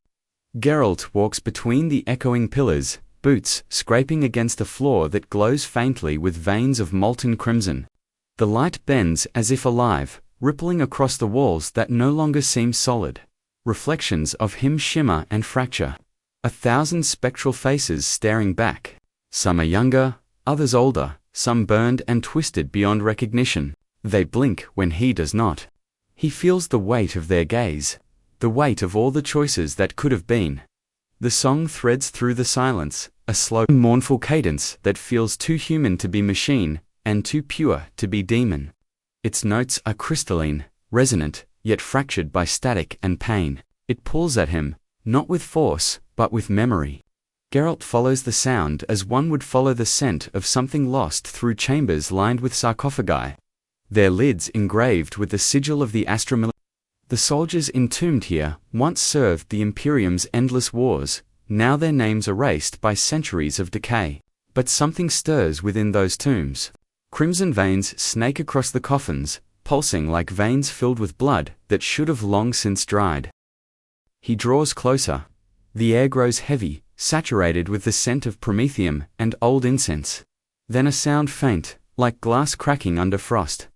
Geralt walks between the echoing pillars, boots scraping against a floor that glows faintly with veins of molten crimson. The light bends as if alive, rippling across the walls that no longer seem solid. Reflections of him shimmer and fracture. 1,000 spectral faces staring back. Some are younger, others older, some burned and twisted beyond recognition. They blink when he does not. He feels the weight of their gaze, the weight of all the choices that could have been. The song threads through the silence, a slow, mournful cadence that feels too human to be machine, and too pure to be demon. Its notes are crystalline, resonant, yet fractured by static and pain. It pulls at him, not with force, but with memory. Geralt follows the sound as one would follow the scent of something lost through chambers lined with sarcophagi, their lids engraved with the sigil of the Astra Militaris. The soldiers entombed here once served the Imperium's endless wars, now their names erased by centuries of decay. But something stirs within those tombs. Crimson veins snake across the coffins, pulsing like veins filled with blood that should have long since dried. He draws closer. The air grows heavy, saturated with the scent of promethium and old incense. Then a sound faint, like glass cracking under frost.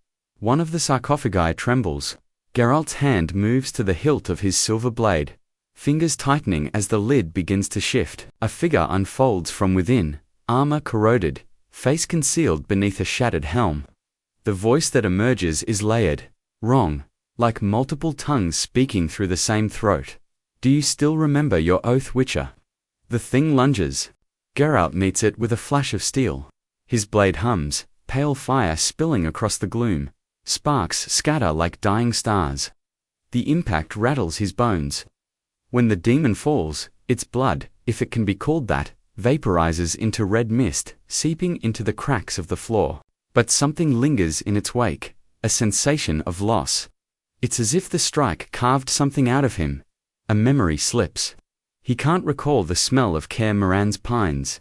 One of the sarcophagi trembles. Geralt's hand moves to the hilt of his silver blade, fingers tightening as the lid begins to shift. A figure unfolds from within, armor corroded, face concealed beneath a shattered helm. The voice that emerges is layered, wrong, like multiple tongues speaking through the same throat. Do you still remember your oath, Witcher? The thing lunges. Geralt meets it with a flash of steel. His blade hums, pale fire spilling across the gloom. Sparks scatter like dying stars. The impact rattles his bones. When the demon falls, its blood, if it can be called that, vaporizes into red mist, seeping into the cracks of the floor. But something lingers in its wake, a sensation of loss. It's as if the strike carved something out of him. A memory slips. He can't recall the smell of Kaer Moran's pines.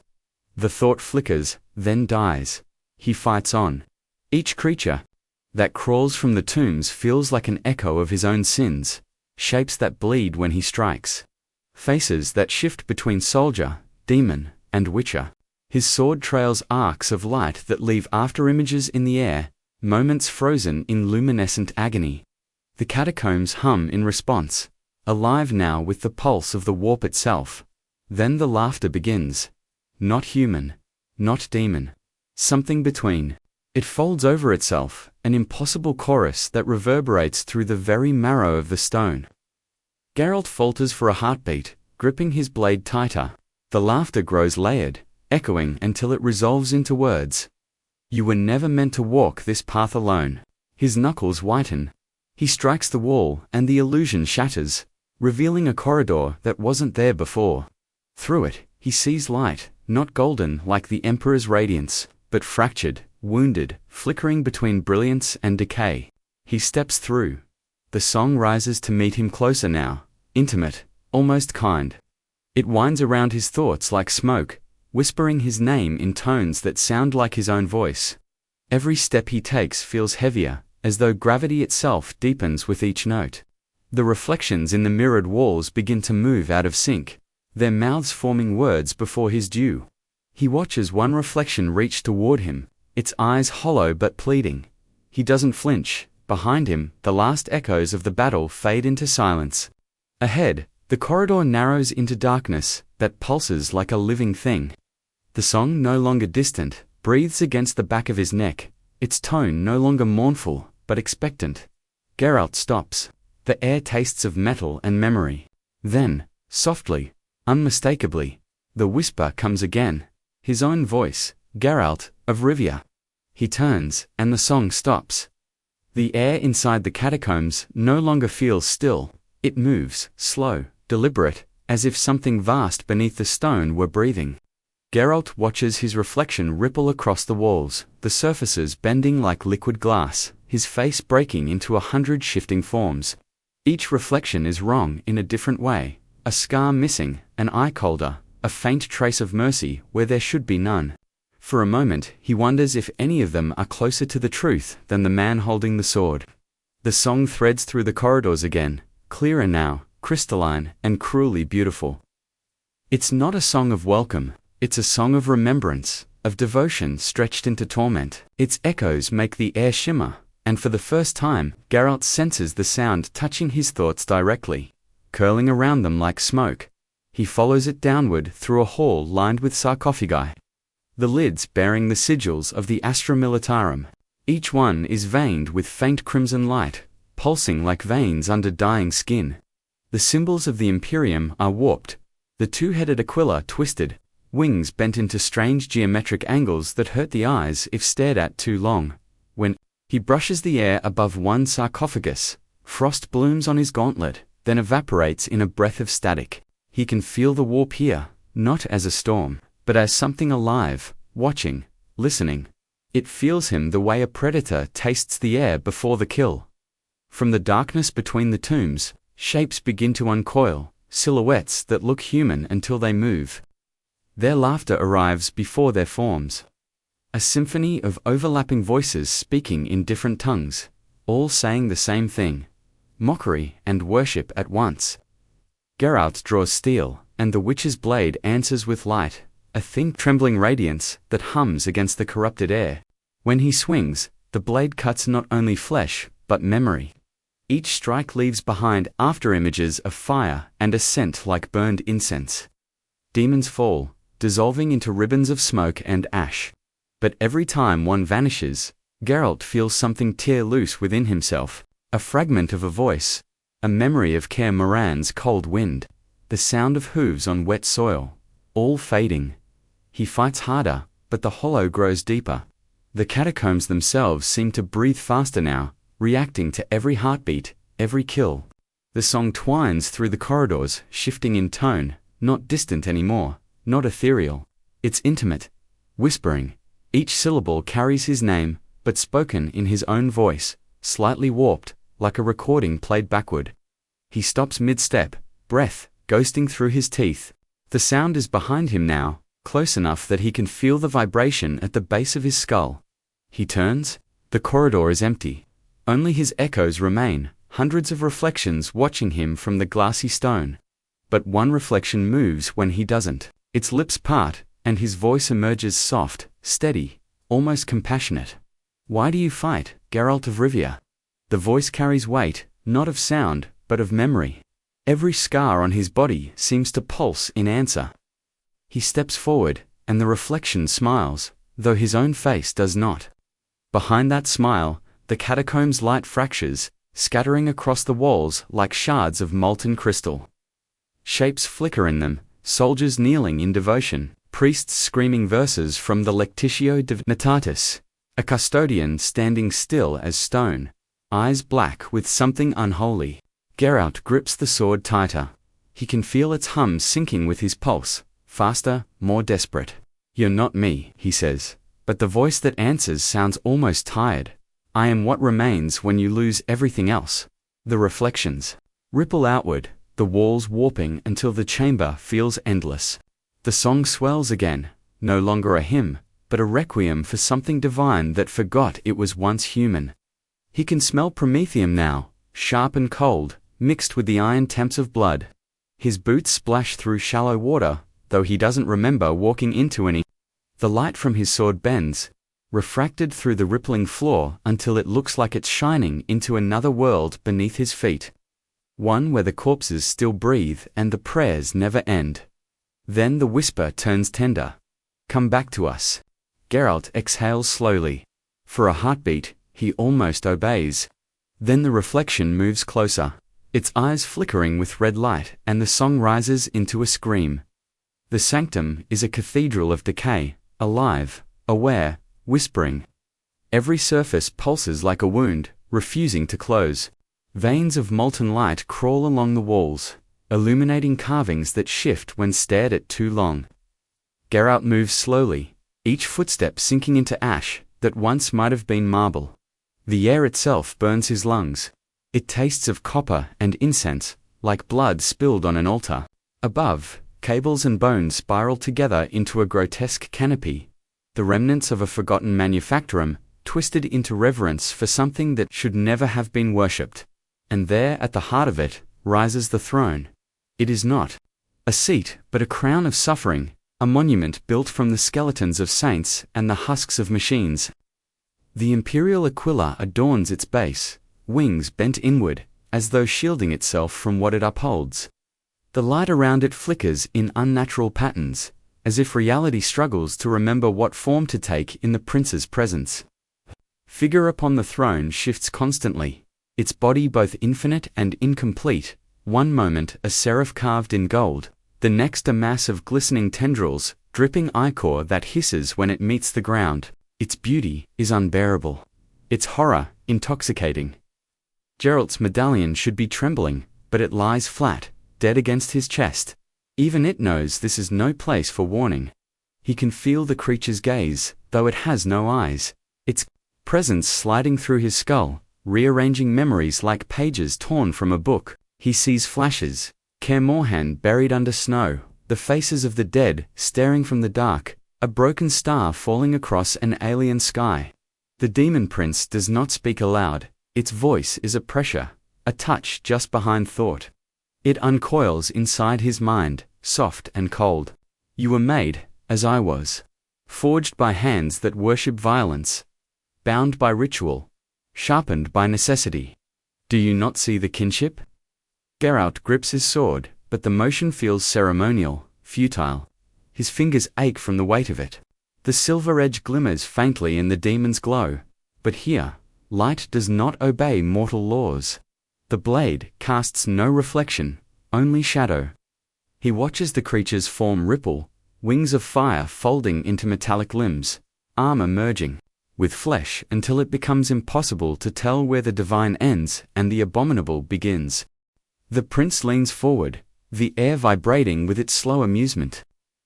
The thought flickers, then dies. He fights on. Each creature that crawls from the tombs feels like an echo of his own sins, shapes that bleed when he strikes. Faces that shift between soldier, demon, and witcher. His sword trails arcs of light that leave afterimages in the air, moments frozen in luminescent agony. The catacombs hum in response, alive now with the pulse of the warp itself. Then the laughter begins. Not human, not demon. Something between. It folds over itself, an impossible chorus that reverberates through the very marrow of the stone. Geralt falters for a heartbeat, gripping his blade tighter. The laughter grows layered, echoing until it resolves into words. You were never meant to walk this path alone. His knuckles whiten. He strikes the wall, and the illusion shatters, revealing a corridor that wasn't there before. Through it, he sees light, not golden like the Emperor's radiance, but fractured, wounded, flickering between brilliance and decay. He steps through. The song rises to meet him closer now, intimate, almost kind. It winds around his thoughts like smoke, whispering his name in tones that sound like his own voice. Every step he takes feels heavier, as though gravity itself deepens with each note. The reflections in the mirrored walls begin to move out of sync, their mouths forming words before his due. He watches one reflection reach toward him, its eyes hollow but pleading. He doesn't flinch. Behind him, the last echoes of the battle fade into silence. Ahead, the corridor narrows into darkness that pulses like a living thing. The song, no longer distant, breathes against the back of his neck, its tone no longer mournful, but expectant. Geralt stops. The air tastes of metal and memory. Then, softly, unmistakably, the whisper comes again. His own voice, Geralt, of Rivia. He turns, and the song stops. The air inside the catacombs no longer feels still. It moves, slow, deliberate, as if something vast beneath the stone were breathing. Geralt watches his reflection ripple across the walls, the surfaces bending like liquid glass, his face breaking into 100 shifting forms. Each reflection is wrong in a different way, a scar missing, an eye colder, a faint trace of mercy where there should be none. For a moment, he wonders if any of them are closer to the truth than the man holding the sword. The song threads through the corridors again, clearer now, crystalline, and cruelly beautiful. It's not a song of welcome, it's a song of remembrance, of devotion stretched into torment. Its echoes make the air shimmer, and for the first time, Geralt senses the sound touching his thoughts directly, curling around them like smoke. He follows it downward through a hall lined with sarcophagi. The lids bearing the sigils of the Astra Militarum. Each one is veined with faint crimson light, pulsing like veins under dying skin. The symbols of the Imperium are warped, the two-headed Aquila twisted, wings bent into strange geometric angles that hurt the eyes if stared at too long. When he brushes the air above one sarcophagus, frost blooms on his gauntlet, then evaporates in a breath of static. He can feel the warp here, not as a storm, but as something alive, watching, listening. It feels him the way a predator tastes the air before the kill. From the darkness between the tombs, shapes begin to uncoil, silhouettes that look human until they move. Their laughter arrives before their forms. A symphony of overlapping voices speaking in different tongues, all saying the same thing. Mockery and worship at once. Geralt draws steel, and the witch's blade answers with light, a thin trembling radiance that hums against the corrupted air. When he swings, the blade cuts not only flesh, but memory. Each strike leaves behind after-images of fire and a scent like burned incense. Demons fall, dissolving into ribbons of smoke and ash. But every time one vanishes, Geralt feels something tear loose within himself, a fragment of a voice, a memory of Kaer Morran's cold wind, the sound of hooves on wet soil, all fading. He fights harder, but the hollow grows deeper. The catacombs themselves seem to breathe faster now, reacting to every heartbeat, every kill. The song twines through the corridors, shifting in tone, not distant anymore, not ethereal. It's intimate, whispering. Each syllable carries his name, but spoken in his own voice, slightly warped, like a recording played backward. He stops mid-step, breath ghosting through his teeth. The sound is behind him now, close enough that he can feel the vibration at the base of his skull. He turns. The corridor is empty. Only his echoes remain, hundreds of reflections watching him from the glassy stone. But one reflection moves when he doesn't. Its lips part, and his voice emerges soft, steady, almost compassionate. Why do you fight, Geralt of Rivia? The voice carries weight, not of sound, but of memory. Every scar on his body seems to pulse in answer. He steps forward, and the reflection smiles, though his own face does not. Behind that smile, the catacombs' light fractures, scattering across the walls like shards of molten crystal. Shapes flicker in them, soldiers kneeling in devotion, priests screaming verses from the Lectitio Divinitatis, a custodian standing still as stone, eyes black with something unholy. Geralt grips the sword tighter. He can feel its hum sinking with his pulse, faster, more desperate. You're not me, he says, but the voice that answers sounds almost tired. I am what remains when you lose everything else. The reflections ripple outward, the walls warping until the chamber feels endless. The song swells again, no longer a hymn, but a requiem for something divine that forgot it was once human. He can smell promethium now, sharp and cold, mixed with the iron temps of blood. His boots splash through shallow water, though he doesn't remember walking into any. The light from his sword bends. refracted through the rippling floor until it looks like it's shining into another world beneath his feet. One where the corpses still breathe and the prayers never end. Then the whisper turns tender. "Come back to us." Geralt exhales slowly. For a heartbeat, he almost obeys. Then the reflection moves closer, its eyes flickering with red light, and the song rises into a scream. The sanctum is a cathedral of decay, alive, aware, whispering. Every surface pulses like a wound, refusing to close. Veins of molten light crawl along the walls, illuminating carvings that shift when stared at too long. Geralt moves slowly, each footstep sinking into ash that once might have been marble. The air itself burns his lungs. It tastes of copper and incense, like blood spilled on an altar. Above, cables and bones spiral together into a grotesque canopy, the remnants of a forgotten manufactorum, twisted into reverence for something that should never have been worshipped. And there, at the heart of it, rises the throne. It is not a seat, but a crown of suffering, a monument built from the skeletons of saints and the husks of machines. The imperial aquila adorns its base, wings bent inward, as though shielding itself from what it upholds. The light around it flickers in unnatural patterns, as if reality struggles to remember what form to take in the prince's presence. Figure upon the throne shifts constantly, its body both infinite and incomplete, one moment a seraph carved in gold, the next a mass of glistening tendrils, dripping ichor that hisses when it meets the ground. Its beauty is unbearable, its horror intoxicating. Geralt's medallion should be trembling, but it lies flat, dead against his chest. Even it knows this is no place for warning. He can feel the creature's gaze, though it has no eyes, its presence sliding through his skull, rearranging memories like pages torn from a book. He sees flashes, Kaer Morhen buried under snow, the faces of the dead staring from the dark, a broken star falling across an alien sky. The demon prince does not speak aloud, its voice is a pressure, a touch just behind thought. It uncoils inside his mind, soft and cold. You were made, as I was, forged by hands that worship violence, bound by ritual, sharpened by necessity. Do you not see the kinship? Geralt grips his sword, but the motion feels ceremonial, futile. His fingers ache from the weight of it. The silver edge glimmers faintly in the demon's glow. But here, light does not obey mortal laws. The blade casts no reflection, only shadow. He watches the creature's form ripple, wings of fire folding into metallic limbs, armor merging with flesh until it becomes impossible to tell where the divine ends and the abominable begins. The prince leans forward, the air vibrating with its slow amusement.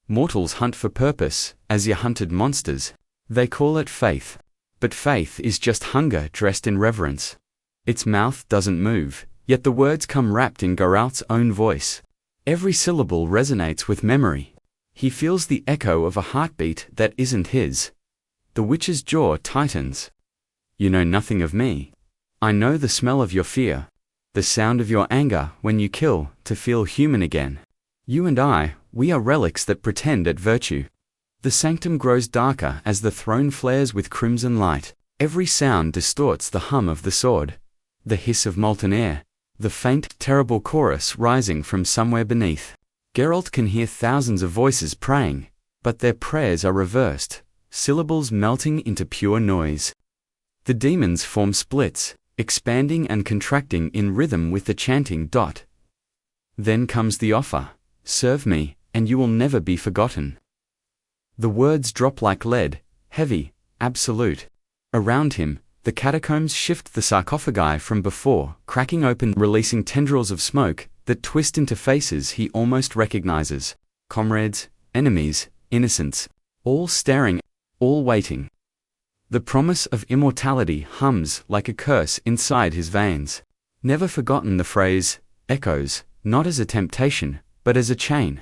Mortals hunt for purpose, as you hunted monsters. They call it faith. But faith is just hunger dressed in reverence. Its mouth doesn't move, yet the words come wrapped in Geralt's own voice. Every syllable resonates with memory. He feels the echo of a heartbeat that isn't his. The witch's jaw tightens. You know nothing of me. I know the smell of your fear, the sound of your anger when you kill to feel human again. You and I, we are relics that pretend at virtue. The sanctum grows darker as the throne flares with crimson light. Every sound distorts the hum of the sword, the hiss of molten air, the faint, terrible chorus rising from somewhere beneath. Geralt can hear thousands of voices praying, but their prayers are reversed, syllables melting into pure noise. The demons form splits, expanding and contracting in rhythm with the chanting. Then comes the offer, serve me, and you will never be forgotten. The words drop like lead, heavy, absolute. Around him, the catacombs shift the sarcophagi from before, cracking open, releasing tendrils of smoke that twist into faces he almost recognizes. Comrades, enemies, innocents, all staring, all waiting. The promise of immortality hums like a curse inside his veins. Never forgotten, the phrase echoes, not as a temptation, but as a chain.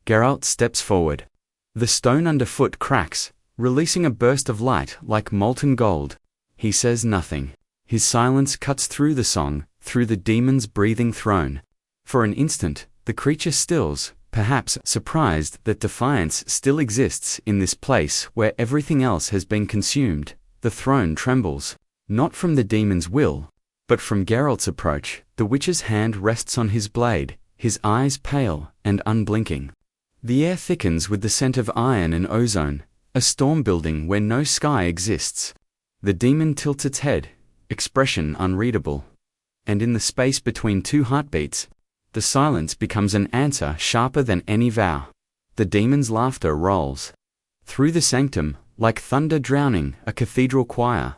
Geralt steps forward. The stone underfoot cracks, releasing a burst of light like molten gold. He says nothing. His silence cuts through the song, through the demon's breathing throne. For an instant, the creature stills, perhaps surprised that defiance still exists in this place where everything else has been consumed. The throne trembles, not from the demon's will, but from Geralt's approach. The witch's hand rests on his blade, his eyes pale and unblinking. The air thickens with the scent of iron and ozone, a storm building where no sky exists. The demon tilts its head, expression unreadable. And in the space between two heartbeats, the silence becomes an answer sharper than any vow. The demon's laughter rolls through the sanctum, like thunder drowning a cathedral choir.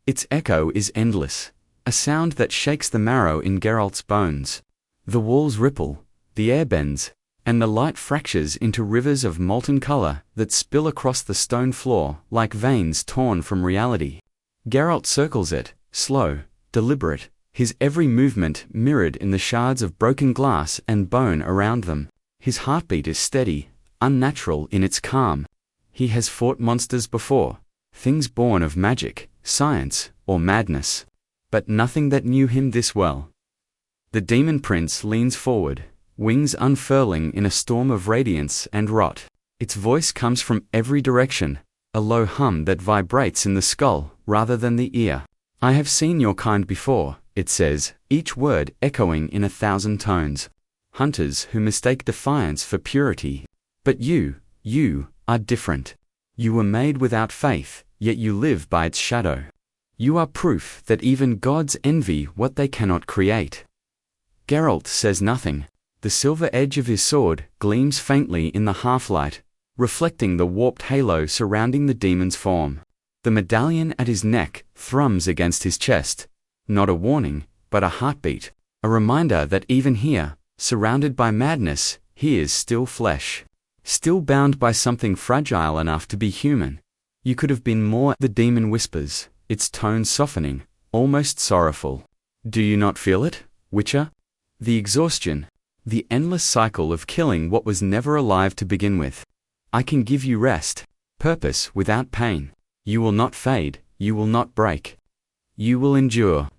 Its echo is endless, a sound that shakes the marrow in Geralt's bones. The walls ripple, the air bends, and the light fractures into rivers of molten color that spill across the stone floor like veins torn from reality. Geralt circles it, slow, deliberate, his every movement mirrored in the shards of broken glass and bone around them. His heartbeat is steady, unnatural in its calm. He has fought monsters before, things born of magic, science, or madness, but nothing that knew him this well. The demon prince leans forward, wings unfurling in a storm of radiance and rot. Its voice comes from every direction, a low hum that vibrates in the skull rather than the ear. I have seen your kind before, it says, each word echoing in 1,000 tones. Hunters who mistake defiance for purity. But you are different. You were made without faith, yet you live by its shadow. You are proof that even gods envy what they cannot create. Geralt says nothing. The silver edge of his sword gleams faintly in the half-light, reflecting the warped halo surrounding the demon's form. The medallion at his neck thrums against his chest, not a warning, but a heartbeat, a reminder that even here, surrounded by madness, he is still flesh, still bound by something fragile enough to be human. You could have been more, the demon whispers, its tone softening, almost sorrowful. Do you not feel it, Witcher? The exhaustion, the endless cycle of killing what was never alive to begin with. I can give you rest, purpose without pain. You will not fade, you will not break. You will endure.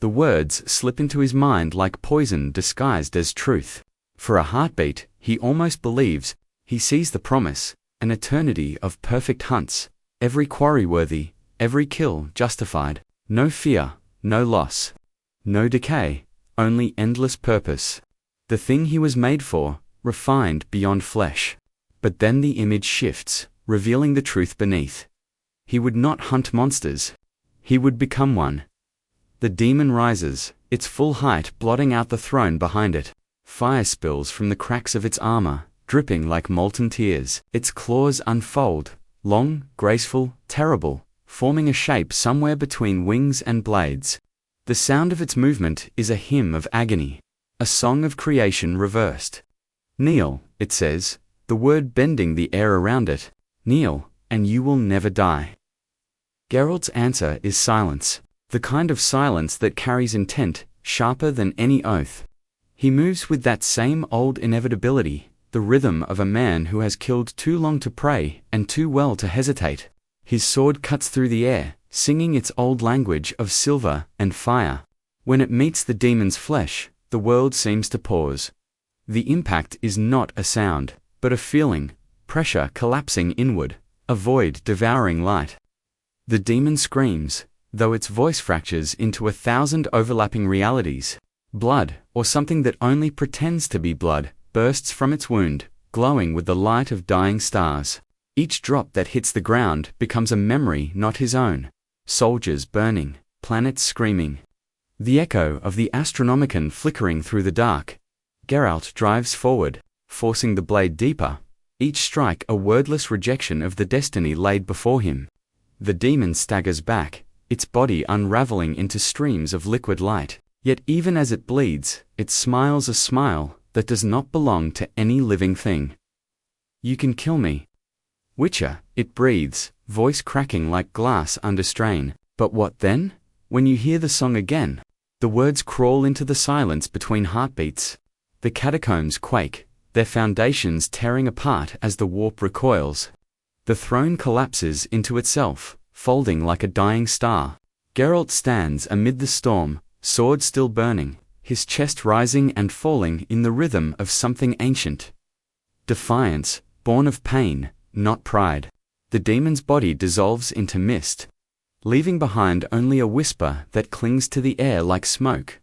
The words slip into his mind like poison disguised as truth. For a heartbeat, he almost believes, he sees the promise, an eternity of perfect hunts, every quarry worthy, every kill justified, no fear, no loss, no decay, only endless purpose. The thing he was made for, refined beyond flesh. But then the image shifts, revealing the truth beneath. He would not hunt monsters. He would become one. The demon rises, its full height blotting out the throne behind it. Fire spills from the cracks of its armor, dripping like molten tears. Its claws unfold, long, graceful, terrible, forming a shape somewhere between wings and blades. The sound of its movement is a hymn of agony, a song of creation reversed. Kneel, it says, the word bending the air around it. Kneel, and you will never die. Geralt's answer is silence, the kind of silence that carries intent, sharper than any oath. He moves with that same old inevitability, the rhythm of a man who has killed too long to pray and too well to hesitate. His sword cuts through the air, singing its old language of silver and fire. When it meets the demon's flesh, the world seems to pause. The impact is not a sound, but a feeling, pressure collapsing inward, a void devouring light. The demon screams, though its voice fractures into 1,000 overlapping realities. Blood, or something that only pretends to be blood, bursts from its wound, glowing with the light of dying stars. Each drop that hits the ground becomes a memory not his own. Soldiers burning, planets screaming. The echo of the Astronomicon flickering through the dark. Geralt drives forward, forcing the blade deeper, each strike a wordless rejection of the destiny laid before him. The demon staggers back, its body unraveling into streams of liquid light. Yet even as it bleeds, it smiles a smile that does not belong to any living thing. You can kill me, Witcher, it breathes, voice cracking like glass under strain. But what then? When you hear the song again, the words crawl into the silence between heartbeats. The catacombs quake, their foundations tearing apart as the warp recoils. The throne collapses into itself, folding like a dying star. Geralt stands amid the storm, sword still burning, his chest rising and falling in the rhythm of something ancient, Defiance, born of pain, not pride. The demon's body dissolves into mist, leaving behind only a whisper that clings to the air like smoke.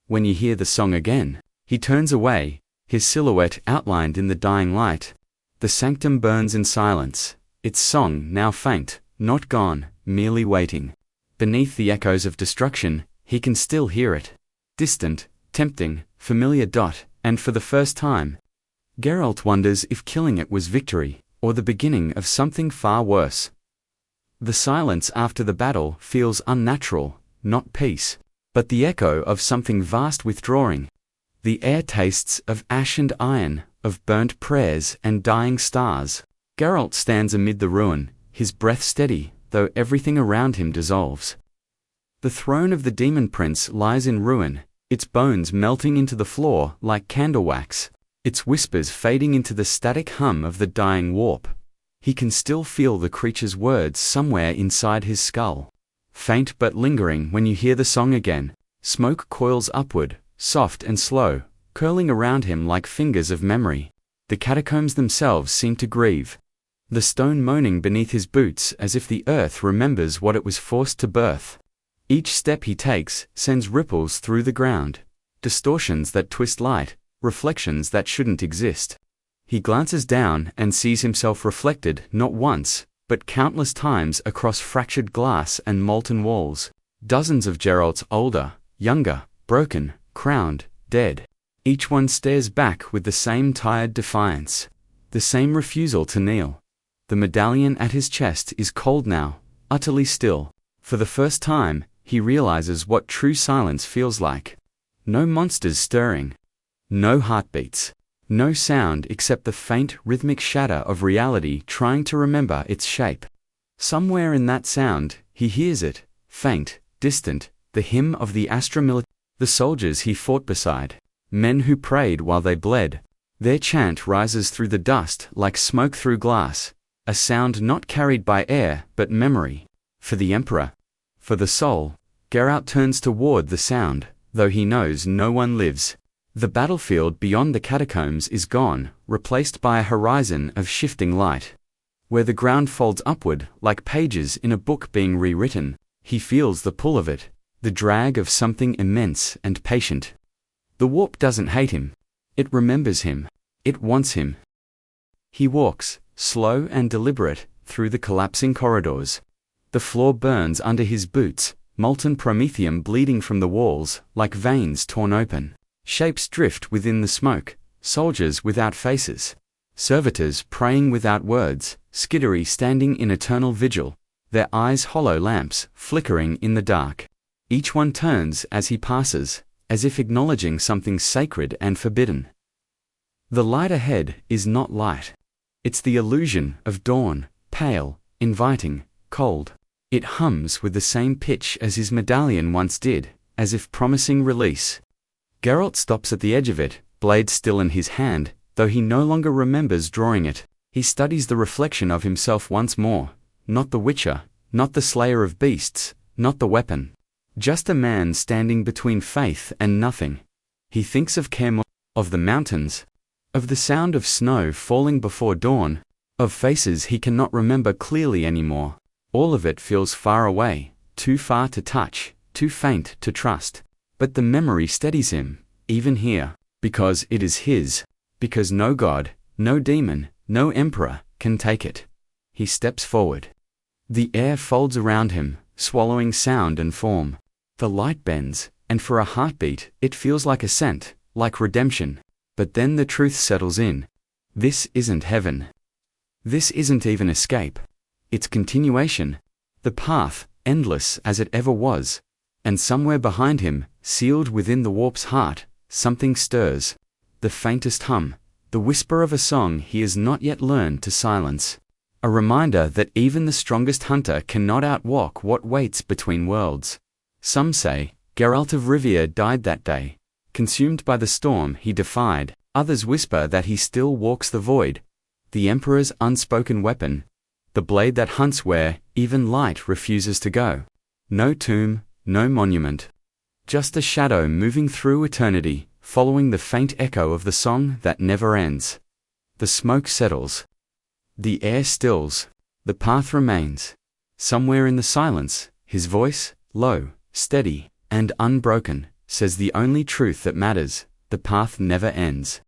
When you hear the song again, he turns away, his silhouette outlined in the dying light. The sanctum burns in silence, its song now faint, not gone, merely waiting. Beneath the echoes of destruction, he can still hear it. Distant, tempting, familiar. And for the first time, Geralt wonders if killing it was victory, or the beginning of something far worse. The silence after the battle feels unnatural, not peace, but the echo of something vast withdrawing. The air tastes of ash and iron, of burnt prayers and dying stars. Geralt stands amid the ruin, his breath steady, though everything around him dissolves. The throne of the demon prince lies in ruin, its bones melting into the floor like candle wax, its whispers fading into the static hum of the dying warp. He can still feel the creature's words somewhere inside his skull. Faint but lingering when you hear the song again, smoke coils upward, soft and slow, curling around him like fingers of memory. The catacombs themselves seem to grieve, the stone moaning beneath his boots as if the earth remembers what it was forced to birth. Each step he takes sends ripples through the ground, distortions that twist light, reflections that shouldn't exist. He glances down and sees himself reflected not once, but countless times across fractured glass and molten walls. Dozens of Geralts older, younger, broken, crowned, dead. Each one stares back with the same tired defiance, the same refusal to kneel. The medallion at his chest is cold now, utterly still. For the first time, he realizes what true silence feels like. No monsters stirring. No heartbeats. No sound except the faint rhythmic shatter of reality trying to remember its shape. Somewhere in that sound, he hears it, faint, distant, the hymn of the Astra Militaris, the soldiers he fought beside, men who prayed while they bled. Their chant rises through the dust like smoke through glass, a sound not carried by air but memory. For the Emperor, for the soul, Geralt turns toward the sound, though he knows no one lives. The battlefield beyond the catacombs is gone, replaced by a horizon of shifting light. Where the ground folds upward, like pages in a book being rewritten, he feels the pull of it, the drag of something immense and patient. The warp doesn't hate him. It remembers him. It wants him. He walks, slow and deliberate, through the collapsing corridors. The floor burns under his boots, molten promethium bleeding from the walls, like veins torn open. Shapes drift within the smoke, soldiers without faces, servitors praying without words, Skiddery standing in eternal vigil, their eyes hollow lamps flickering in the dark. Each one turns as he passes, as if acknowledging something sacred and forbidden. The light ahead is not light. It's the illusion of dawn, pale, inviting, cold. It hums with the same pitch as his medallion once did, as if promising release. Geralt stops at the edge of it, blade still in his hand, though he no longer remembers drawing it. He studies the reflection of himself once more, not the Witcher, not the slayer of beasts, not the weapon. Just a man standing between faith and nothing. He thinks of Kermor, of the mountains, of the sound of snow falling before dawn, of faces he cannot remember clearly anymore. All of it feels far away, too far to touch, too faint to trust. But the memory steadies him, even here, because it is his, because no god, no demon, no emperor can take it. He steps forward. The air folds around him, swallowing sound and form. The light bends, and for a heartbeat, it feels like ascent, like redemption. But then the truth settles in. This isn't heaven. This isn't even escape. It's continuation. The path, endless as it ever was. And somewhere behind him, sealed within the warp's heart, something stirs. The faintest hum, the whisper of a song he has not yet learned to silence. A reminder that even the strongest hunter cannot outwalk what waits between worlds. Some say, Geralt of Rivia died that day, consumed by the storm he defied. Others whisper that he still walks the void, the Emperor's unspoken weapon, the blade that hunts where even light refuses to go. No tomb, no monument. Just a shadow moving through eternity, following the faint echo of the song that never ends. The smoke settles. The air stills. The path remains. Somewhere in the silence, his voice, low, steady, and unbroken, says the only truth that matters: the path never ends.